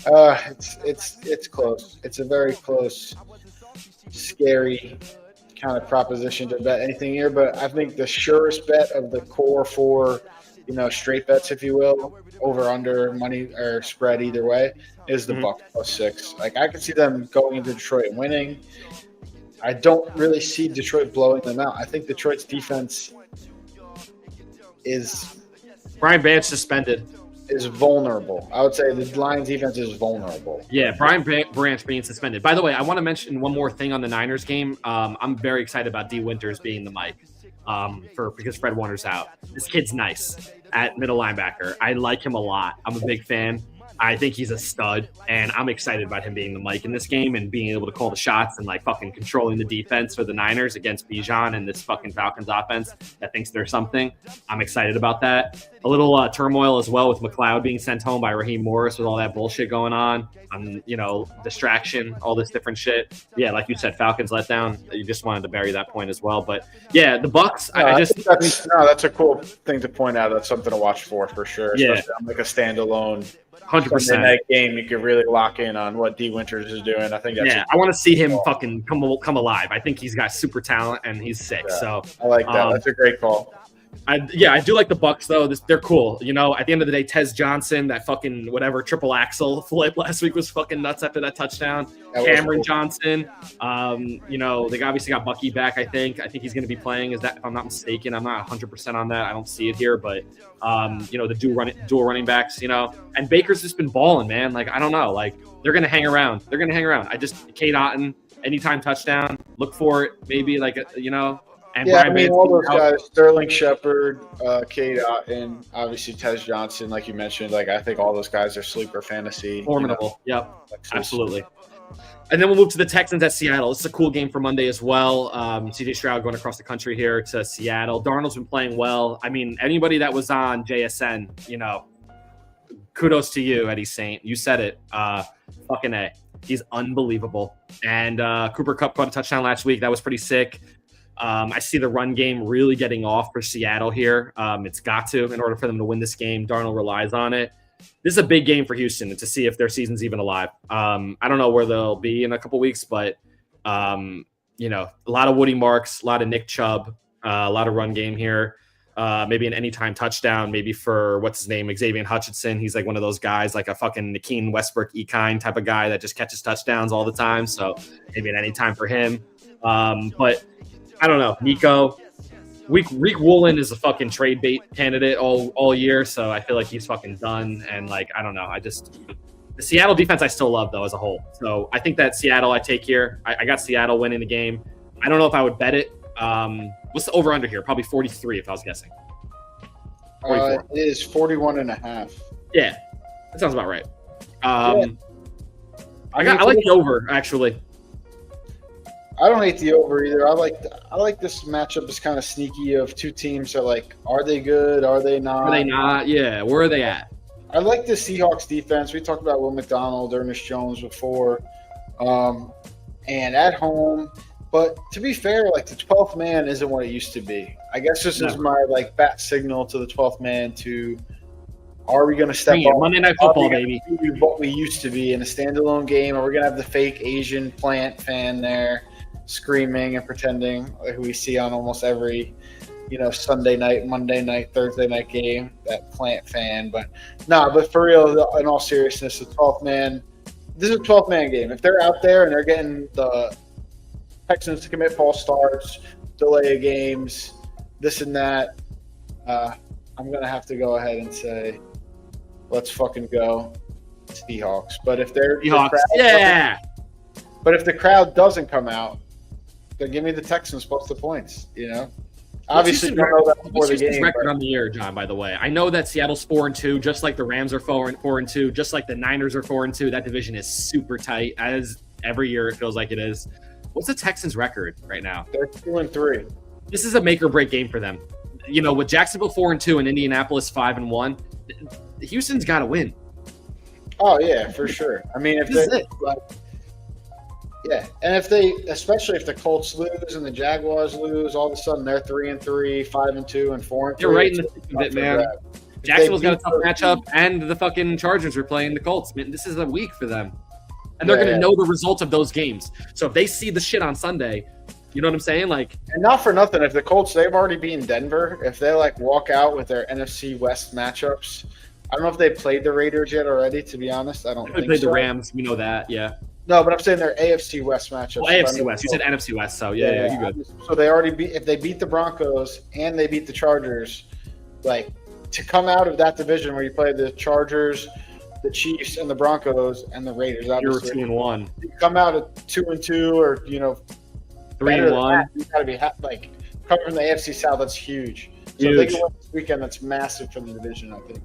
it's close. It's a very close, scary kind of proposition to bet anything here. But I think the surest bet of the core four, straight bets, if you will, over under money or spread either way, is the Bucs +6. Like I could see them going into Detroit and winning. I don't really see Detroit blowing them out. I think Detroit's defense is
Brian Branch suspended.
Is vulnerable. I would say the Lions defense is vulnerable.
Yeah, Brian Branch being suspended. By the way, I want to mention one more thing on the Niners game. I'm very excited about D. Winters being the mic because Fred Warner's out. This kid's nice at middle linebacker. I like him a lot. I'm a big fan. I think he's a stud, and I'm excited about him being the mic in this game and being able to call the shots and like fucking controlling the defense for the Niners against Bijan and this fucking Falcons offense that thinks they're something. I'm excited about that. A little turmoil as well with McLeod being sent home by Raheem Morris with all that bullshit going on. Distraction, all this different shit. Yeah, like you said, Falcons let down. You just wanted to bury that point as well. But yeah, the Bucs.
That's a cool thing to point out. That's something to watch for sure. Especially on like a standalone
100%
that game. You could really lock in on what D. Winters is doing. I think that's
I want to see him fucking come alive. I think he's got super talent and he's sick.
Yeah,
so
I like that. That's a great call.
I do like the Bucs though. They're cool. At the end of the day, Tez Johnson, that fucking whatever triple axle flip last week was fucking nuts after that touchdown. Cameron Johnson, they obviously got Bucky back. I think he's going to be playing. Is that, if I'm not mistaken? I'm not 100% on that. I don't see it here, but the dual running backs, and Baker's just been balling, man. Like I don't know, like they're going to hang around. Cade Otton, anytime touchdown, look for it. Maybe And
all those guys, Sterling Shepard, Cade Otton, obviously Tez Johnson, like you mentioned. Like I think all those guys are sleeper fantasy.
Formidable. Yep, absolutely. And then we'll move to the Texans at Seattle. This is a cool game for Monday as well. CJ Stroud going across the country here to Seattle. Darnold's been playing well. I mean, anybody that was on JSN, kudos to you, Eddie Saint. You said it. Fucking A. He's unbelievable. And Cooper Kupp caught a touchdown last week. That was pretty sick. I see the run game really getting off for Seattle here. It's got to, in order for them to win this game. Darnold relies on it. This is a big game for Houston to see if their season's even alive. I don't know where they'll be in a couple weeks, but a lot of Woody Marks, a lot of Nick Chubb, a lot of run game here. Maybe an anytime touchdown, maybe for what's his name, Xavier Hutchinson. He's like one of those guys, like a fucking Nakeem Westbrook Ekine type of guy that just catches touchdowns all the time. So maybe an anytime for him. But I don't know, Nico. Reek Woolen is a fucking trade bait candidate all year, so I feel like he's fucking done. And I don't know. The Seattle defense I still love though as a whole. So I think that Seattle I take here. I got Seattle winning the game. I don't know if I would bet it. What's the over under here? Probably 43 if I was guessing.
It is 41.5.
Yeah. That sounds about right.
Yeah.
I like the over, actually.
I don't hate the over either. I like this matchup is kind of sneaky of two teams that like, are they good? Are they not?
Are they not? Yeah. Where are they at?
I like the Seahawks defense. We talked about Will McDonald, Ernest Jones before, and at home. But to be fair, like the 12th man isn't what it used to be. I guess this is my like bat signal to the 12th man to, are we going to step up?
Monday Night Football, baby.
What we used to be in a standalone game? Are we going to have the fake Asian plant fan there screaming and pretending like we see on almost every, Sunday night, Monday night, Thursday night game, that plant fan? But but for real, in all seriousness, the 12th man, this is a 12th man game. If they're out there and they're getting the Texans to commit false starts, delay games, this and that, I'm going to have to go ahead and say, let's fucking go Seahawks. But if they're But if the crowd doesn't come out, then give me the Texans plus the points. Obviously, you don't know that before the game.
Record on the year, John. By the way, I know that Seattle's 4-2, just like the Rams are 4-2, just like the Niners are 4-2. That division is super tight, as every year it feels like it is. What's the Texans' record right now?
They're 2-3.
This is a make or break game for them. With Jacksonville 4-2 and Indianapolis 5-1, Houston's got to win.
Oh yeah, for sure. I mean, if they, and especially if the Colts lose and the Jaguars lose, all of a sudden they're 3-3, 5-2, and 4-3.
You're right in the thick of it, man. Jacksonville's got a tough matchup, and the fucking Chargers are playing the Colts. Man, this is a week for them. And they're going to know the results of those games. So if they see the shit on Sunday, you know what I'm saying? Like,
and not for nothing, if the Colts, they've already beaten Denver, if they walk out with their NFC West matchups, I don't know if they played the Raiders yet already, to be honest. I don't think so.
They played the Rams. We know that, yeah.
No, but I'm saying their AFC West matchups.
Well, AFC West. You said NFC West, so yeah, you're good.
So they already if they beat the Broncos and they beat the Chargers, to come out of that division where you play the Chargers, the Chiefs, and the Broncos, and the Raiders, obviously.
You're 2-1.
You come out at 2-2 or,
3-1.
You got to be coming from the AFC South. That's huge. So if they can win this weekend, that's massive for the division, I think.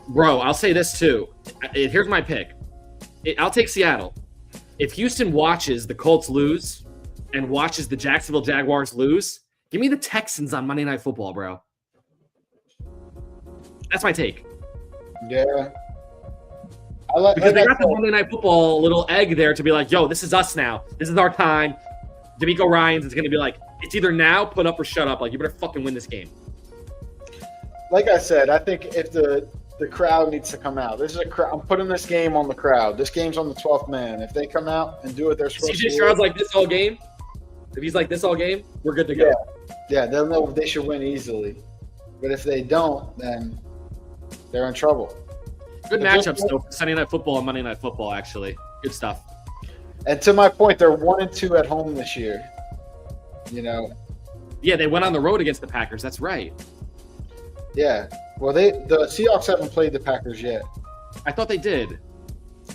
Bro, I'll say this too. Here's my pick. I'll take Seattle. If Houston watches the Colts lose and watches the Jacksonville Jaguars lose, give me the Texans on Monday Night Football, bro. That's my take.
Yeah.
Because they got the Monday Night Football little egg there to be like, yo, this is us now. This is our time. D'Amico Ryans is going to be like, it's either now, put up or shut up. Like, you better fucking win this game.
Like I said, I think if the crowd needs to come out. This is a crowd. I'm putting this game on the crowd. This game's on the 12th man. If they come out and do what they're supposed to do.
CJ Stroud's like this all game. If he's like this all game, we're good to go.
Yeah, they'll know they should win easily. But if they don't, then they're in trouble.
Good matchups, though. Sunday Night Football and Monday Night Football, actually. Good stuff.
And to my point, they're 1-2 at home this year.
Yeah, they went on the road against the Packers. That's right.
Yeah. Well, the Seahawks haven't played the Packers yet.
I thought they did.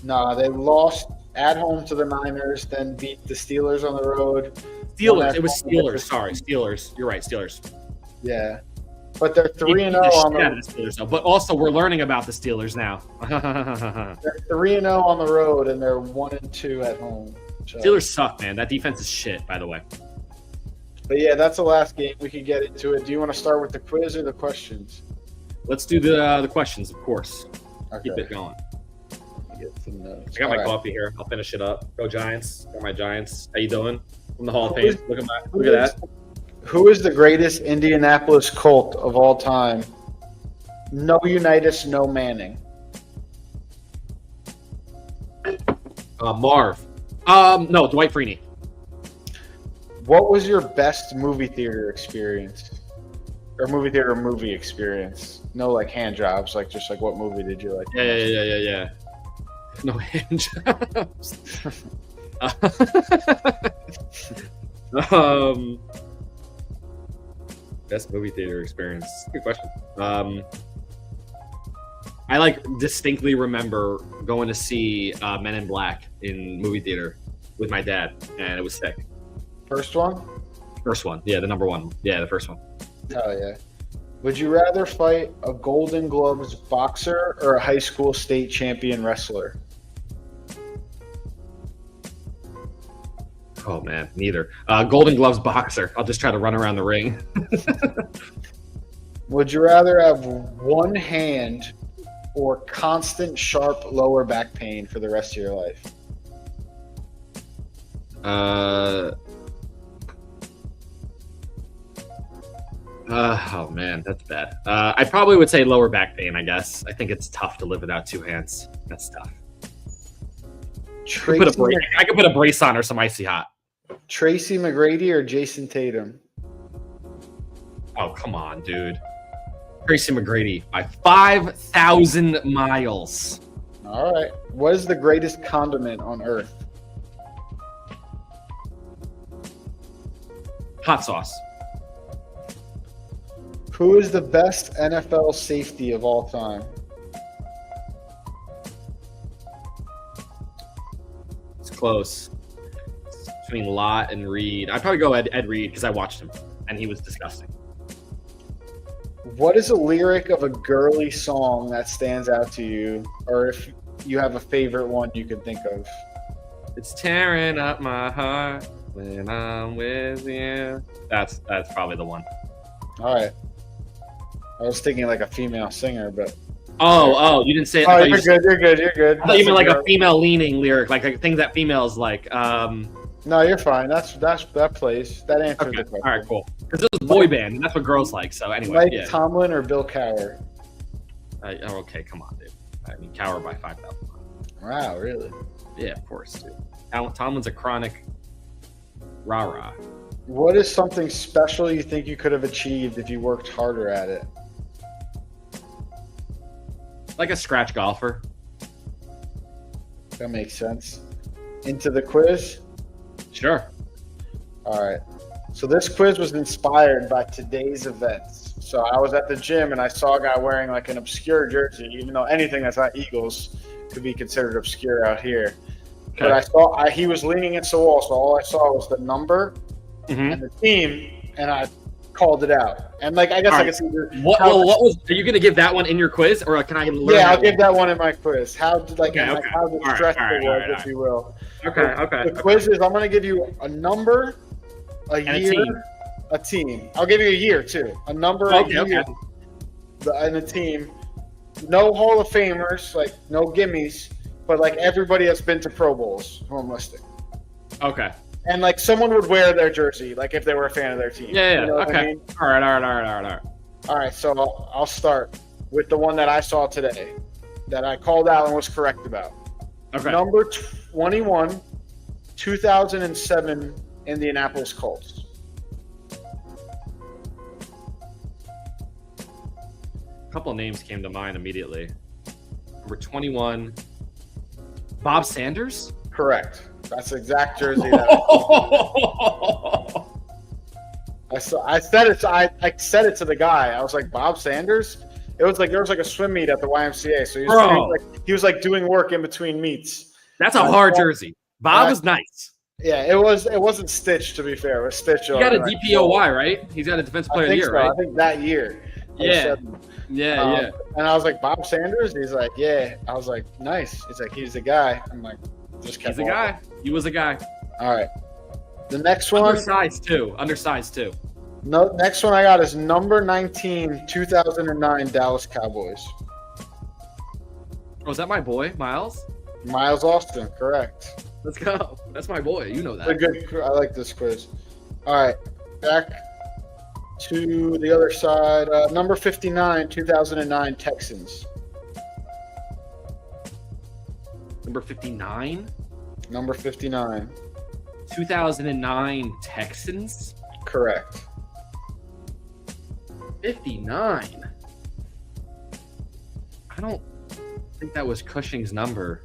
No, they lost at home to the Niners, then beat the Steelers on the road.
Steelers. It was Steelers. Sorry, Steelers. You're right, Steelers.
Yeah. But they're 3-0 on the
Steelers, but also we're learning about the Steelers now.
They're 3-0 on the road, and they're 1-2 at home. So.
Steelers suck, man. That defense is shit, by the way.
But yeah, that's the last game. We can get into it. Do you want to start with the quiz or the questions?
Let's do the questions, of course.
Okay.
Keep it going.
Get some notes.
I got my coffee here. I'll finish it up. Go Giants. Got my Giants. How you doing? From the Hall of Fame. Look at that.
Who is the greatest Indianapolis Colt of all time? No Unitas, no Manning.
Marv. No, Dwight Freeney.
What was your best movie theater experience? Or movie experience? No, hand jobs. Just what movie did you like?
Yeah. No hand jobs. Best movie theater experience. Good question. I distinctly remember going to see Men in Black in movie theater with my dad, and it was sick.
First one?
First one, yeah, the number one, yeah, the first one.
Oh yeah. Would you rather fight a Golden Gloves boxer or a high school state champion wrestler?
Oh man, neither. Golden Gloves boxer. I'll just try to run around the ring.
Would you rather have one hand or constant sharp lower back pain for the rest of your life?
Oh man, that's bad. I probably would say lower back pain. I guess. I think it's tough to live without two hands. That's tough. I could put a brace on or some icy hot.
Tracy McGrady or Jason Tatum?
Oh come on, dude. Tracy McGrady by 5,000 miles.
All right. What is the greatest condiment on earth?
Hot sauce.
Who is the best NFL safety of all time?
It's close. It's between Lott and Reed. I'd probably go Ed Reed because I watched him and he was disgusting.
What is a lyric of a girly song that stands out to you, or if you have a favorite one you can think of?
It's tearing up my heart when I'm with you. That's probably the one.
All right. I was thinking like a female singer, but
oh, you didn't say it.
Oh, you're good.
I thought you meant like a female leaning lyric, like things that females like.
No, you're fine. That plays. That answers the question.
All right, cool. Because this is a boy band, and that's what girls like. So anyway,
Mike Tomlin or Bill Cowher?
Okay, come on, dude. I mean, Cowher by 5,000.
Wow, really?
Yeah, of course, dude. Tomlin's a chronic rah-rah.
What is something special you think you could have achieved if you worked harder at it?
Like a scratch golfer.
That makes sense. Into the quiz?
Sure.
All right. So this quiz was inspired by today's events. So I was at the gym and I saw a guy wearing like an obscure jersey, even though anything that's not Eagles could be considered obscure out here. Okay. But I saw he was leaning against the wall, so all I saw was the number and the team, and I called it out. And like I guess I can see
what was. Are you going to give that one in your quiz, or can I learn?
Yeah, I'll give that one in my quiz. How distressful it was, if you will.
Okay.
The quiz is I'm going to give you a number, a year, a team. I'll give you a year too. A number, a year, and a team. No Hall of Famers, like no gimmies, but like everybody that's been to Pro Bowls who I'm listing.
Okay.
And like someone would wear their jersey, like if they were a fan of their team.
Yeah.
You know
okay.
I mean?
All right.
All right. So I'll start with the one that I saw today, that I called out and was correct about.
Okay.
Number 21, 2007 Indianapolis Colts.
A couple of names came to mind immediately. Number 21, Bob Sanders?
Correct. That's the exact jersey. I said it to the guy. I was like, Bob Sanders? It was like there was like a swim meet at the YMCA. So he was like doing work in between meets.
That's a hard jersey. Bob was nice.
Yeah, it wasn't stitched, to be fair. It was stitched.
He got a DPOY, right? He's got a Defensive Player of the Year, right?
I think that year.
Yeah.
And I was like, Bob Sanders? He's like, yeah. I was like, nice. He's like, he's the guy. I'm like, just kept
He's a guy. He was a guy.
All right. The next one.
Undersized too.
No, next one I got is number 19, 2009 Dallas Cowboys.
Oh, is that my boy, Miles?
Miles Austin, correct.
Let's go. That's my boy. You know that.
I like this quiz. All right. Back to the other side. Number 59, 2009 Texans.
Number 59?
Number 59.
2009 Texans?
Correct.
59? I don't think that was Cushing's number.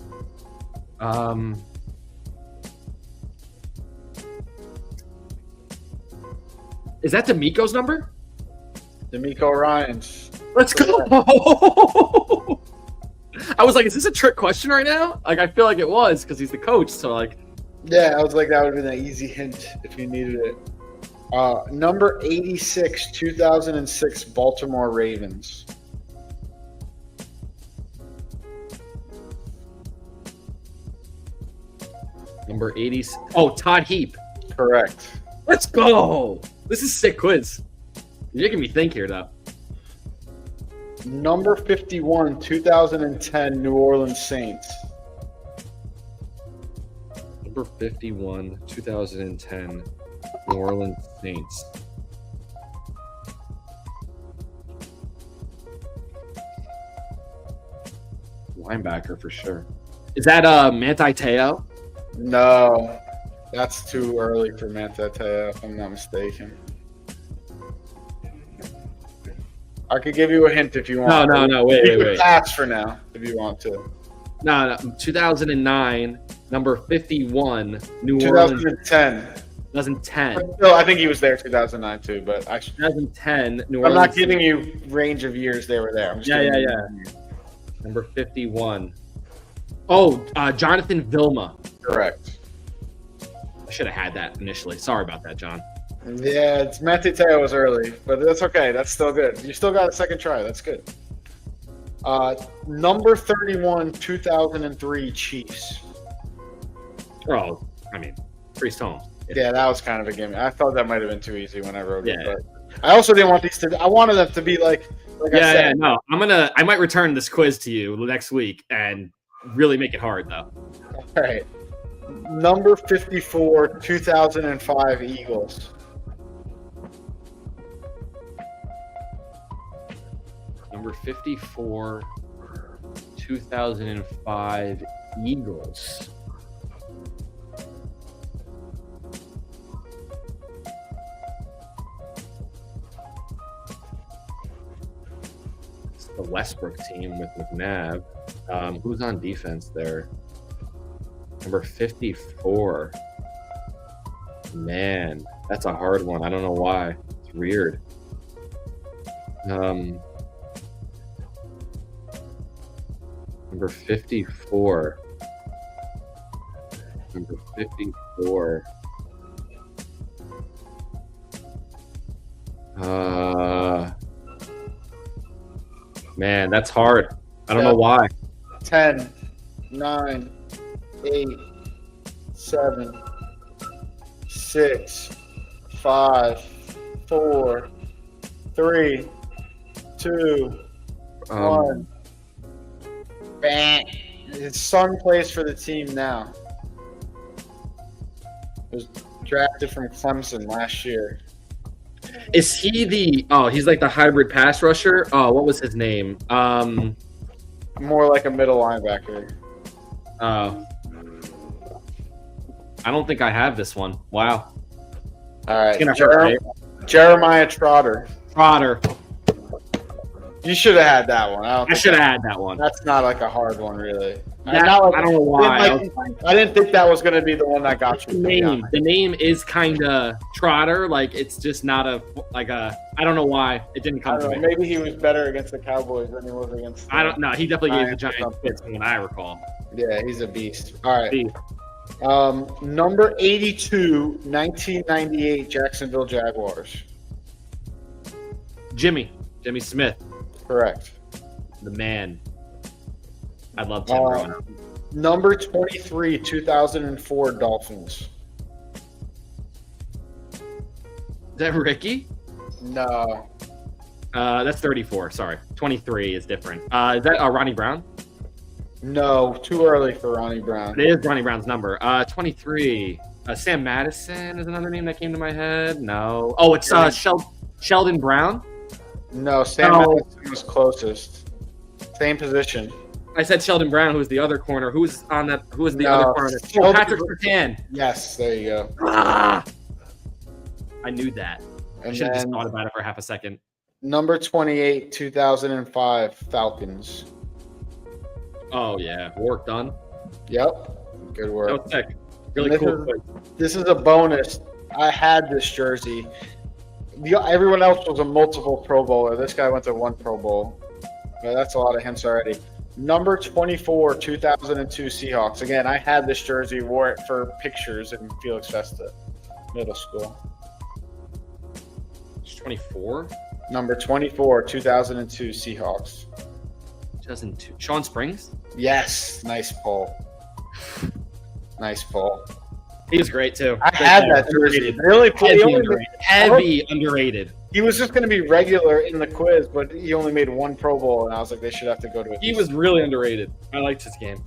Is that D'Amico's number?
D'Amico Ryans.
Let's go! I was like, is this a trick question right now? Like, I feel like it was because he's the coach. So, like,
yeah, I was like, that would have been an easy hint if you needed it. Number 86, 2006 Baltimore Ravens.
Number 80. Oh, Todd Heap.
Correct.
Let's go. This is a sick quiz. You're making me think here, though.
Number 51, 2010 New Orleans Saints.
Number 51, 2010 New Orleans Saints. Linebacker for sure. Is that Manti Te'o?
No, that's too early for Manti, if I'm not mistaken. I could give you a hint if you want.
No. Wait.
Pass for now if you want to.
No. 2009, number 51, New
2010.
Orleans. 2010.
No, I think he was there 2009 too, but I
2010, New
I'm
Orleans.
not giving you range of years they were there. I'm just
Yeah. Number 51. Oh, Jonathan Vilma.
Correct.
I should have had that initially. Sorry about that, John.
Yeah, it's Manti Te'o was early, but that's okay. That's still good. You still got a second try. That's good. Number 31, 2003 Chiefs.
Oh, I mean, Priest Holmes.
Yeah, that was kind of a gimme. I thought that might have been too easy when I wrote it.
Yeah.
But I also didn't want these to. I wanted them to be like I said.
No. I might return this quiz to you next week and really make it hard though.
All right. Number 54, 2005 Eagles.
Number 54, 2005 Eagles. It's the Westbrook team with McNabb. Who's on defense there? Number 54. Man, that's a hard one. I don't know why. It's weird. Number 54. Number 54. Man, that's hard. I don't know why.
10, 9, 8, 7, 6, 5, 4, 3, 2, 1. Bang. His son plays for the team now. He was drafted from Clemson last year.
Is he he's like the hybrid pass rusher? Oh, what was his name?
More like a middle linebacker.
I don't think I have this one. Wow.
All right. Jeremiah Trotter. You should have had that one.
I should have had that one.
That's not like a hard one, really.
I don't know why.
I didn't think that was going to be the one that got you.
The name is kind of Trotter. Like, it's just not I don't know why. It didn't come to me.
Maybe he was better against the Cowboys than he was against
I don't know. He definitely gave the Giants fits from what I recall.
Yeah, he's a beast. All right. Number 82, 1998 Jacksonville Jaguars.
Jimmy Smith.
Correct.
The man. I love Tim growing up.
Number 23, 2004 Dolphins.
Is that Ricky?
No.
That's 34. Sorry. 23 is different. Is that Ronnie Brown?
No, too early for Ronnie Brown.
It is Ronnie Brown's number. 23. Sam Madison is another name that came to my head. No. Oh, it's Sheldon Brown?
No, Sam Madison was closest. Same position.
I said Sheldon Brown, who was the other corner. Who was the other corner? Oh, Patrick Surtain.
Yes, there you go.
I knew that.
And
I should have just thought about it for half a second.
Number 28, 2005 Falcons.
Oh, yeah. Work done.
Yep. Good work.
That was sick. Really cool.
This is a bonus. I had this jersey. Everyone else was a multiple Pro Bowler. This guy went to one Pro Bowl. That's a lot of hints already. Number 24, 2002 Seahawks. Again, I had this jersey, wore it for pictures in Felix Festa Middle School.
24.
Number 24, 2002 Seahawks.
2002. Sean Springs.
Yes, nice pull. Nice pull.
He was great too.
I had that jersey.
Heavy underrated.
He was just going to be regular in the quiz, but he only made one Pro Bowl, and I was like, they should have to go to it.
He was really underrated. I liked his game.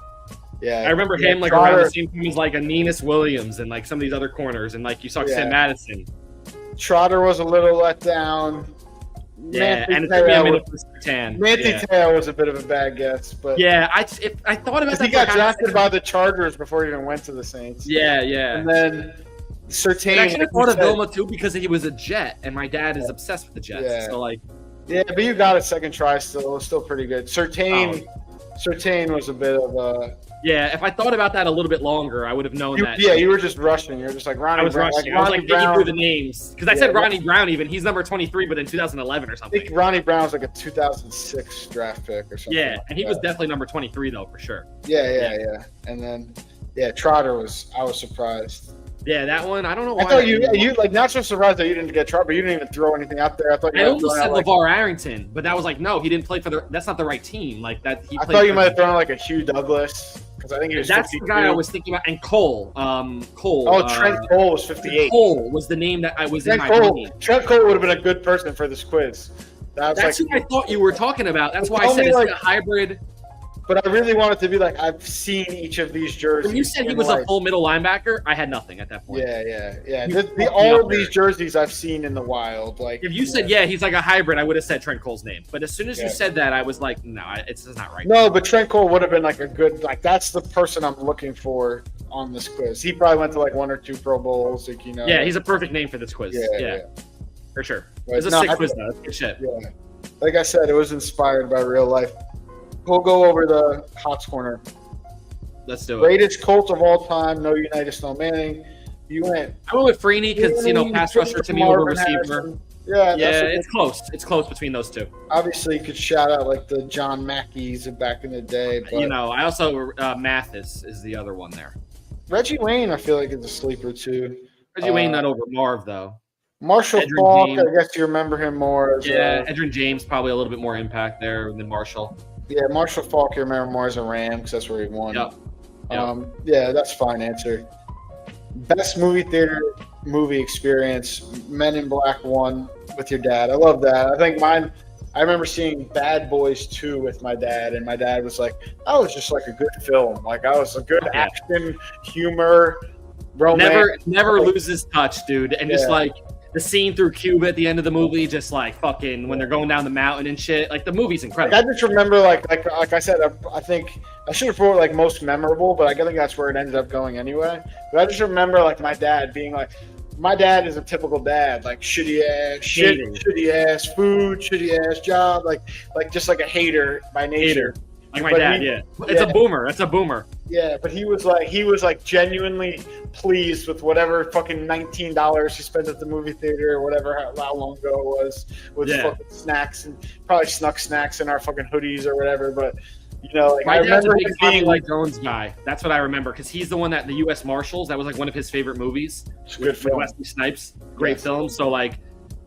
Yeah,
I remember him like
Trotter,
around the same time as like Anenis Williams and like some of these other corners, and like you saw Sam Madison.
Trotter was a little let down.
Yeah, and it took me a minute for Sertan.
Manti Te'o was a bit of a bad guess, but
yeah, I thought about that.
He got drafted by the Chargers before he even went to the Saints.
Yeah, yeah.
And then Sertan.
I actually thought of Vilma too because he was a Jet, and my dad is obsessed with the Jets.
Yeah.
So like,
yeah, but you got a second try still. It was still pretty good. Sertan was a bit of a.
Yeah, if I thought about that a little bit longer, I would have known that.
Yeah, you were just rushing. You're just like Ronnie.
I was
Brown.
rushing. I was like thinking through the names because I said Ronnie Brown. Even he's number 23, but in 2011 or something.
I think Ronnie Brown's like a 2006 draft pick or something.
Yeah, and he was definitely number 23 though for sure.
Yeah. And then Trotter was. I was surprised.
Yeah, that one. I don't know why.
I thought you like not so surprised that you didn't get Trotter, but you didn't even throw anything out there. I thought you
I almost said
like,
LeVar Arrington, but that was like no, he didn't play for the. That's not the right team. Like that.
I thought you might have thrown like a Hugh Douglas. Because I think he was
That's
52.
the guy I was thinking about. And Cole. Cole.
Oh, Trent Cole was 58.
Cole was the name that I was in my brain.
Trent Cole would have been a good person for this quiz.
That's who I thought you were talking about. That's why I said it's like a hybrid.
But I really wanted to be like, I've seen each of these jerseys.
When you said he was a full middle linebacker, I had nothing at that point.
Yeah. All of these jerseys I've seen in the wild. Like,
if you said, he's like a hybrid, I would have said Trent Cole's name. But as soon as you said that, I was like, no, it's not right.
No, but Trent Cole would have been like a good, like, that's the person I'm looking for on this quiz. He probably went to like 1 or 2 Pro Bowls. Like, you know.
Yeah, he's a perfect name for this quiz. Yeah. For sure. It's a sick quiz, though. That's good shit.
Yeah. Like I said, it was inspired by real life. We'll go over the Hotz corner.
Let's do it.
Greatest Colts of all time. No Unitas, no Manning. You went.
I went with Freeney because pass rusher to me over receiver.
Yeah,
it's close. It's close between those two.
Obviously, you could shout out like the John Mackeys of back in the day. But
I also Mathis is the other one there.
Reggie Wayne, I feel like is a sleeper too.
Reggie Wayne not over Marv though.
Marshall Faulk, I guess you remember him more.
Edgerrin James probably a little bit more impact there than Marshall.
Yeah, Marshall Faulk, you remember more as a Ram because that's where he won.
Yep.
Yeah, that's fine answer. Best movie theater movie experience, Men in Black 1 with your dad. I love that. I think mine, I remember seeing Bad Boys 2 with my dad, and my dad was like, that was just like a good film. Like, I was a good action, humor, romance.
Never loses touch, dude. And just like, the scene through Cuba at the end of the movie, just like fucking when they're going down the mountain and shit. Like the movie's incredible.
Like, I just remember, like I said, I think I should have wrote like most memorable, but I think that's where it ended up going anyway. But I just remember like my dad being like, my dad is a typical dad, like shitty ass shit, shitty ass food, shitty ass job, like just like a hater by nature.
Like my dad, It's a boomer. That's a boomer.
Yeah, but he was like genuinely pleased with whatever fucking $19 he spent at the movie theater or whatever, how long ago it was, with fucking snacks, and probably snuck snacks in our fucking hoodies or whatever. But like
my
I
dad's a
remember
big Tommy Lee Jones guy. That's what I remember because he's the one that the U.S. Marshals. That was like one of his favorite movies.
It's a good film.
Wesley Snipes, great film. So like.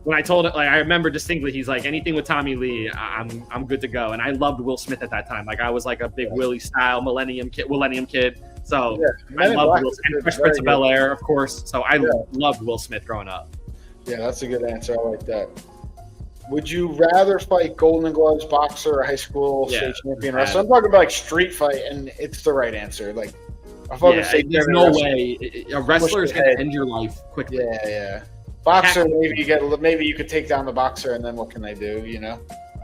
When I told it, like I remember distinctly, he's like, anything with Tommy Lee, I'm good to go. And I loved Will Smith at that time. Like I was like a big Willie style Millennium kid. So I loved Will Smith. And Fresh Prince of Bel-Air, of course. So I loved Will Smith growing up.
Yeah, that's a good answer. I like that. Would you rather fight Golden Gloves boxer or high school state champion wrestler? I'm talking about like street fight, and it's the right answer. Like,
there's no way a wrestler is going to end your life quickly.
Yeah. Boxer, maybe you could take down the boxer, and then what can they do?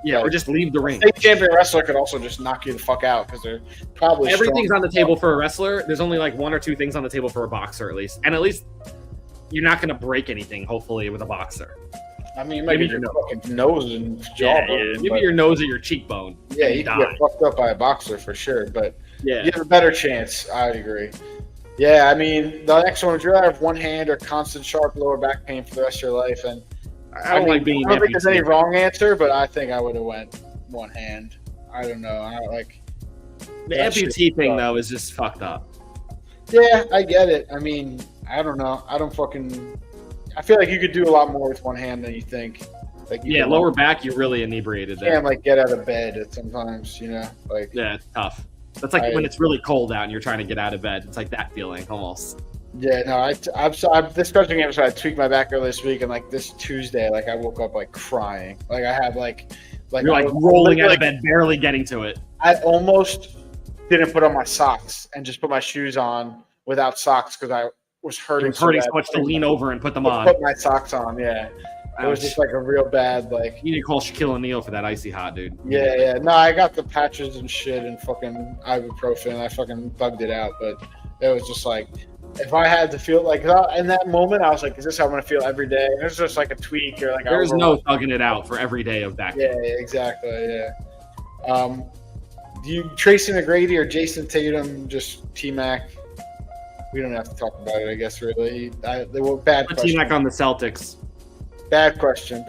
Yeah, or just leave the ring.
State champion wrestler could also just knock you the fuck out because they're probably
everything's on the table for a wrestler. There's only like 1 or 2 things on the table for a boxer, at least, and at least you're not going to break anything. Hopefully, with a boxer.
I mean, maybe your fucking nose and jaw.
Maybe your nose or your cheekbone.
Yeah, you can get fucked up by a boxer for sure, but you have a better chance. I agree. Yeah, I mean, the next one, would you rather have one hand or constant sharp lower back pain for the rest of your life? And I don't think there's any wrong answer, but I think I would have went one hand. I don't know. I don't like
the amputee thing though is just fucked up.
Yeah, I get it. I mean, I don't know. I feel like you could do a lot more with one hand than you think. Like
lower back, you're really inebriated there.
You can't like get out of bed sometimes, like.
Yeah, it's tough. That's like when it's really cold out and you're trying to get out of bed. It's like that feeling almost.
Yeah, no, I'm this special game, so I tweaked my back earlier this week, and like this Tuesday, like I woke up like crying. Like I had like
you're like rolling out of bed, barely getting to it.
I almost didn't put on my socks and just put my shoes on without socks because I was hurting.
So much to lean over and put them on.
Put my socks on, yeah. It was just like a real bad like.
You need to call Shaquille O'Neal for that icy hot, dude.
Yeah. No, I got the patches and shit and fucking ibuprofen. I fucking bugged it out, but it was just like, if I had to feel like in that moment, I was like, is this how I'm gonna feel every day? And it's just like a tweak or like.
There's no thugging it out for every day of back.
Yeah, exactly. Yeah. Do you Tracy McGrady or Jason Tatum? Just T-Mac. We don't have to talk about it, I guess. Really, they were bad.
T-Mac on the Celtics.
Bad question.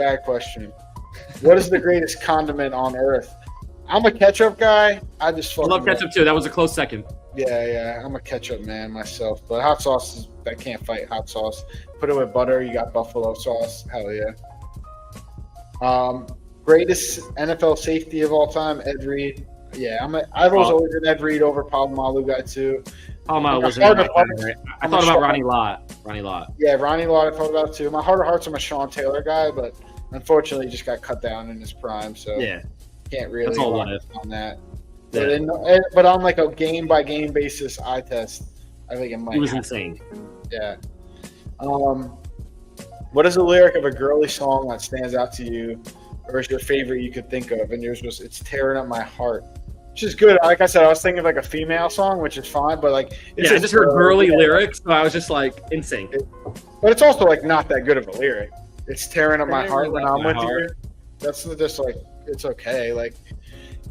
What is the greatest condiment on earth? I'm a ketchup guy. I
love ketchup too. That was a close second.
Yeah. I'm a ketchup man myself. But hot sauce, I can't fight hot sauce. Put it with butter. You got buffalo sauce. Hell yeah. Greatest NFL safety of all time, Ed Reed. Yeah, I've always an Ed Reed over Palomalu guy too.
Palomalu was I thought about Ronnie Lott.
Yeah, Ronnie Lott I thought about too. My heart of hearts, I'm a Sean Taylor guy, but unfortunately he just got cut down in his prime, so can't really on that. Yeah. But on like a game by game basis eye test, I think it might.
He was insane.
Yeah. What is the lyric of a girly song that stands out to you, or is your favorite you could think of? And yours was "It's Tearing Up My Heart," which is good. Like I said, I was thinking of like a female song, which is fine, but like
I just heard girly lyrics, so I was just like in sync.
But it's also like not that good of a lyric. It's tearing up my heart when I'm with you. That's just like it's okay. Like,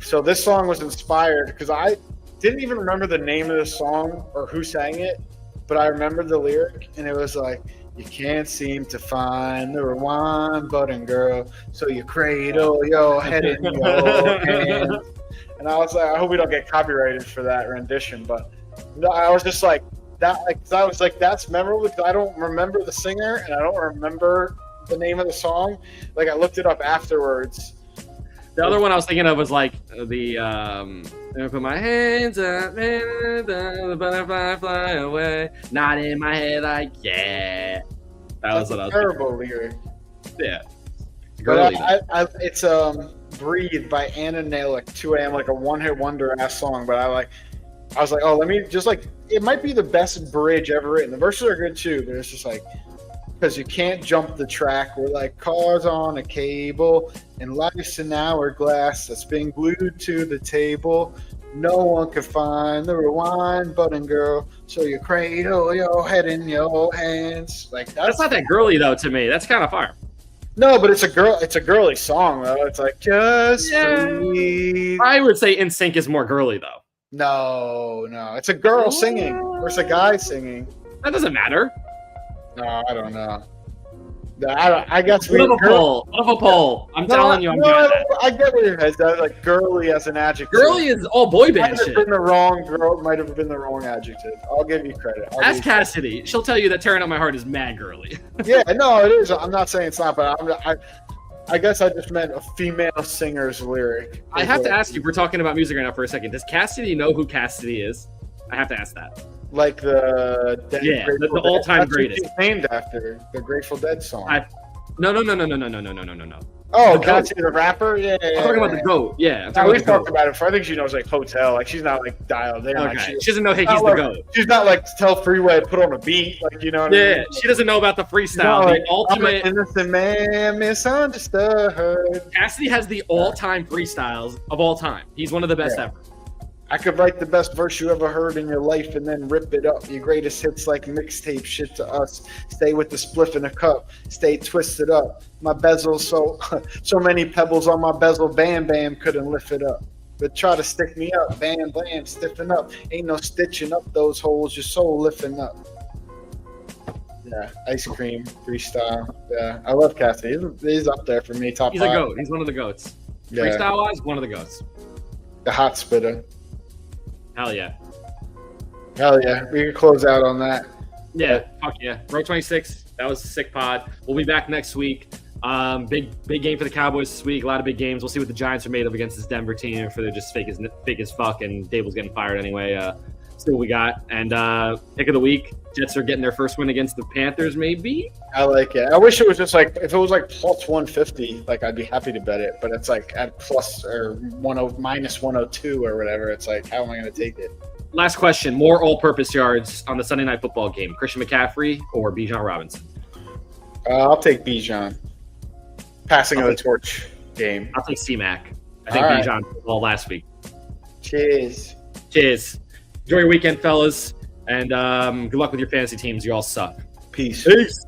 so this song was inspired because I didn't even remember the name of the song or who sang it, but I remembered the lyric, and it was like, "You can't seem to find the rewind button, girl, so you cradle your head in your hands." And I was like, I hope we don't get copyrighted for that rendition, but I was just like that. Like I was like, that's memorable because I don't remember the singer and I don't remember the name of the song. Like I looked it up afterwards.
The other one I was thinking of was like the I put my hands up, the butterfly fly away, not in my head, like yeah. That was what I was
terrible lyric.
Yeah.
But it's "Breathe" by Anna Nalick, 2 AM, like a one-hit wonder ass song. But I was like, oh, let me just like, it might be the best bridge ever written. The verses are good too, but it's just like, because you can't jump the track. We're like cars on a cable, and life's an hourglass that's been glued to the table. No one can find the rewind button, girl, so you cradle your head in your hands. Like
that's not that girly though to me. That's kind of fire.
No, but it's a girly song though. It's like just breathe.
I would say "In Sync" is more girly though.
No, it's a girl singing or it's a guy singing.
That doesn't matter.
No, I don't know. I guess
What of a poll? I'm telling you, I'm doing that.
I get what your head's at. Like girly as an adjective.
Girly is all boy band shit.
Might have been the wrong adjective. I'll give you credit.
Ask Cassidy. She'll tell you that "Tearing Up My Heart" is mad girly.
Yeah, no, it is. I'm not saying it's not, but I guess I just meant a female singer's lyric.
I have to ask you, we're talking about music right now for a second. Does Cassidy know who Cassidy is? I have to ask that.
Like the
the all-time greatest.
She's named after the Grateful Dead song.
No.
Oh, Cassidy the rapper? Yeah.
I'm talking about the GOAT. Yeah.
We've talked about it before. I think she knows like Hotel. Like she's not like dialed in.
Okay.
Like,
she doesn't know hey he's the GOAT.
She's not like tell Freeway to put on a beat. Like you know what I mean?
She doesn't know about the freestyle.
Like,
the ultimate
I'm an innocent man misunderstood.
Cassidy has the all-time freestyles of all time. He's one of the best ever.
I could write the best verse you ever heard in your life and then rip it up. Your greatest hits like mixtape shit to us. Stay with the spliff in a cup. Stay twisted up. My bezel so many pebbles on my bezel. Bam, bam, couldn't lift it up. But try to stick me up. Bam, bam, stiffen up. Ain't no stitching up those holes. Your soul lifting up. Yeah, Ice Cream, freestyle. Yeah, I love Cassidy. He's up there for me. Top 5.
He's a GOAT. He's one of the GOATs. Yeah. Freestyle-wise, one of the GOATs.
The hot spitter.
Hell yeah.
We can close out on that.
Yeah, fuck yeah. Row 26, That was a sick pod. We'll be back next week. Big game for the Cowboys this week. A lot of big games. We'll see what the Giants are made of against this Denver team. If they're just fake as fuck, and Dable's getting fired anyway. See what we got. And pick of the week. Jets are getting their first win against the Panthers. Maybe.
I like it. I wish it was just like if it was like plus 150. Like I'd be happy to bet it. But it's like at plus or minus 102 or whatever. It's like how am I going to take it?
Last question. More all-purpose yards on the Sunday Night Football game. Christian McCaffrey or Bijan Robinson?
I'll take Bijan. Passing of the torch game.
I'll take C-Mac. I think Bijan all last week.
Cheers.
Enjoy your weekend, fellas. And good luck with your fantasy teams. You all suck.
Peace.
Peace.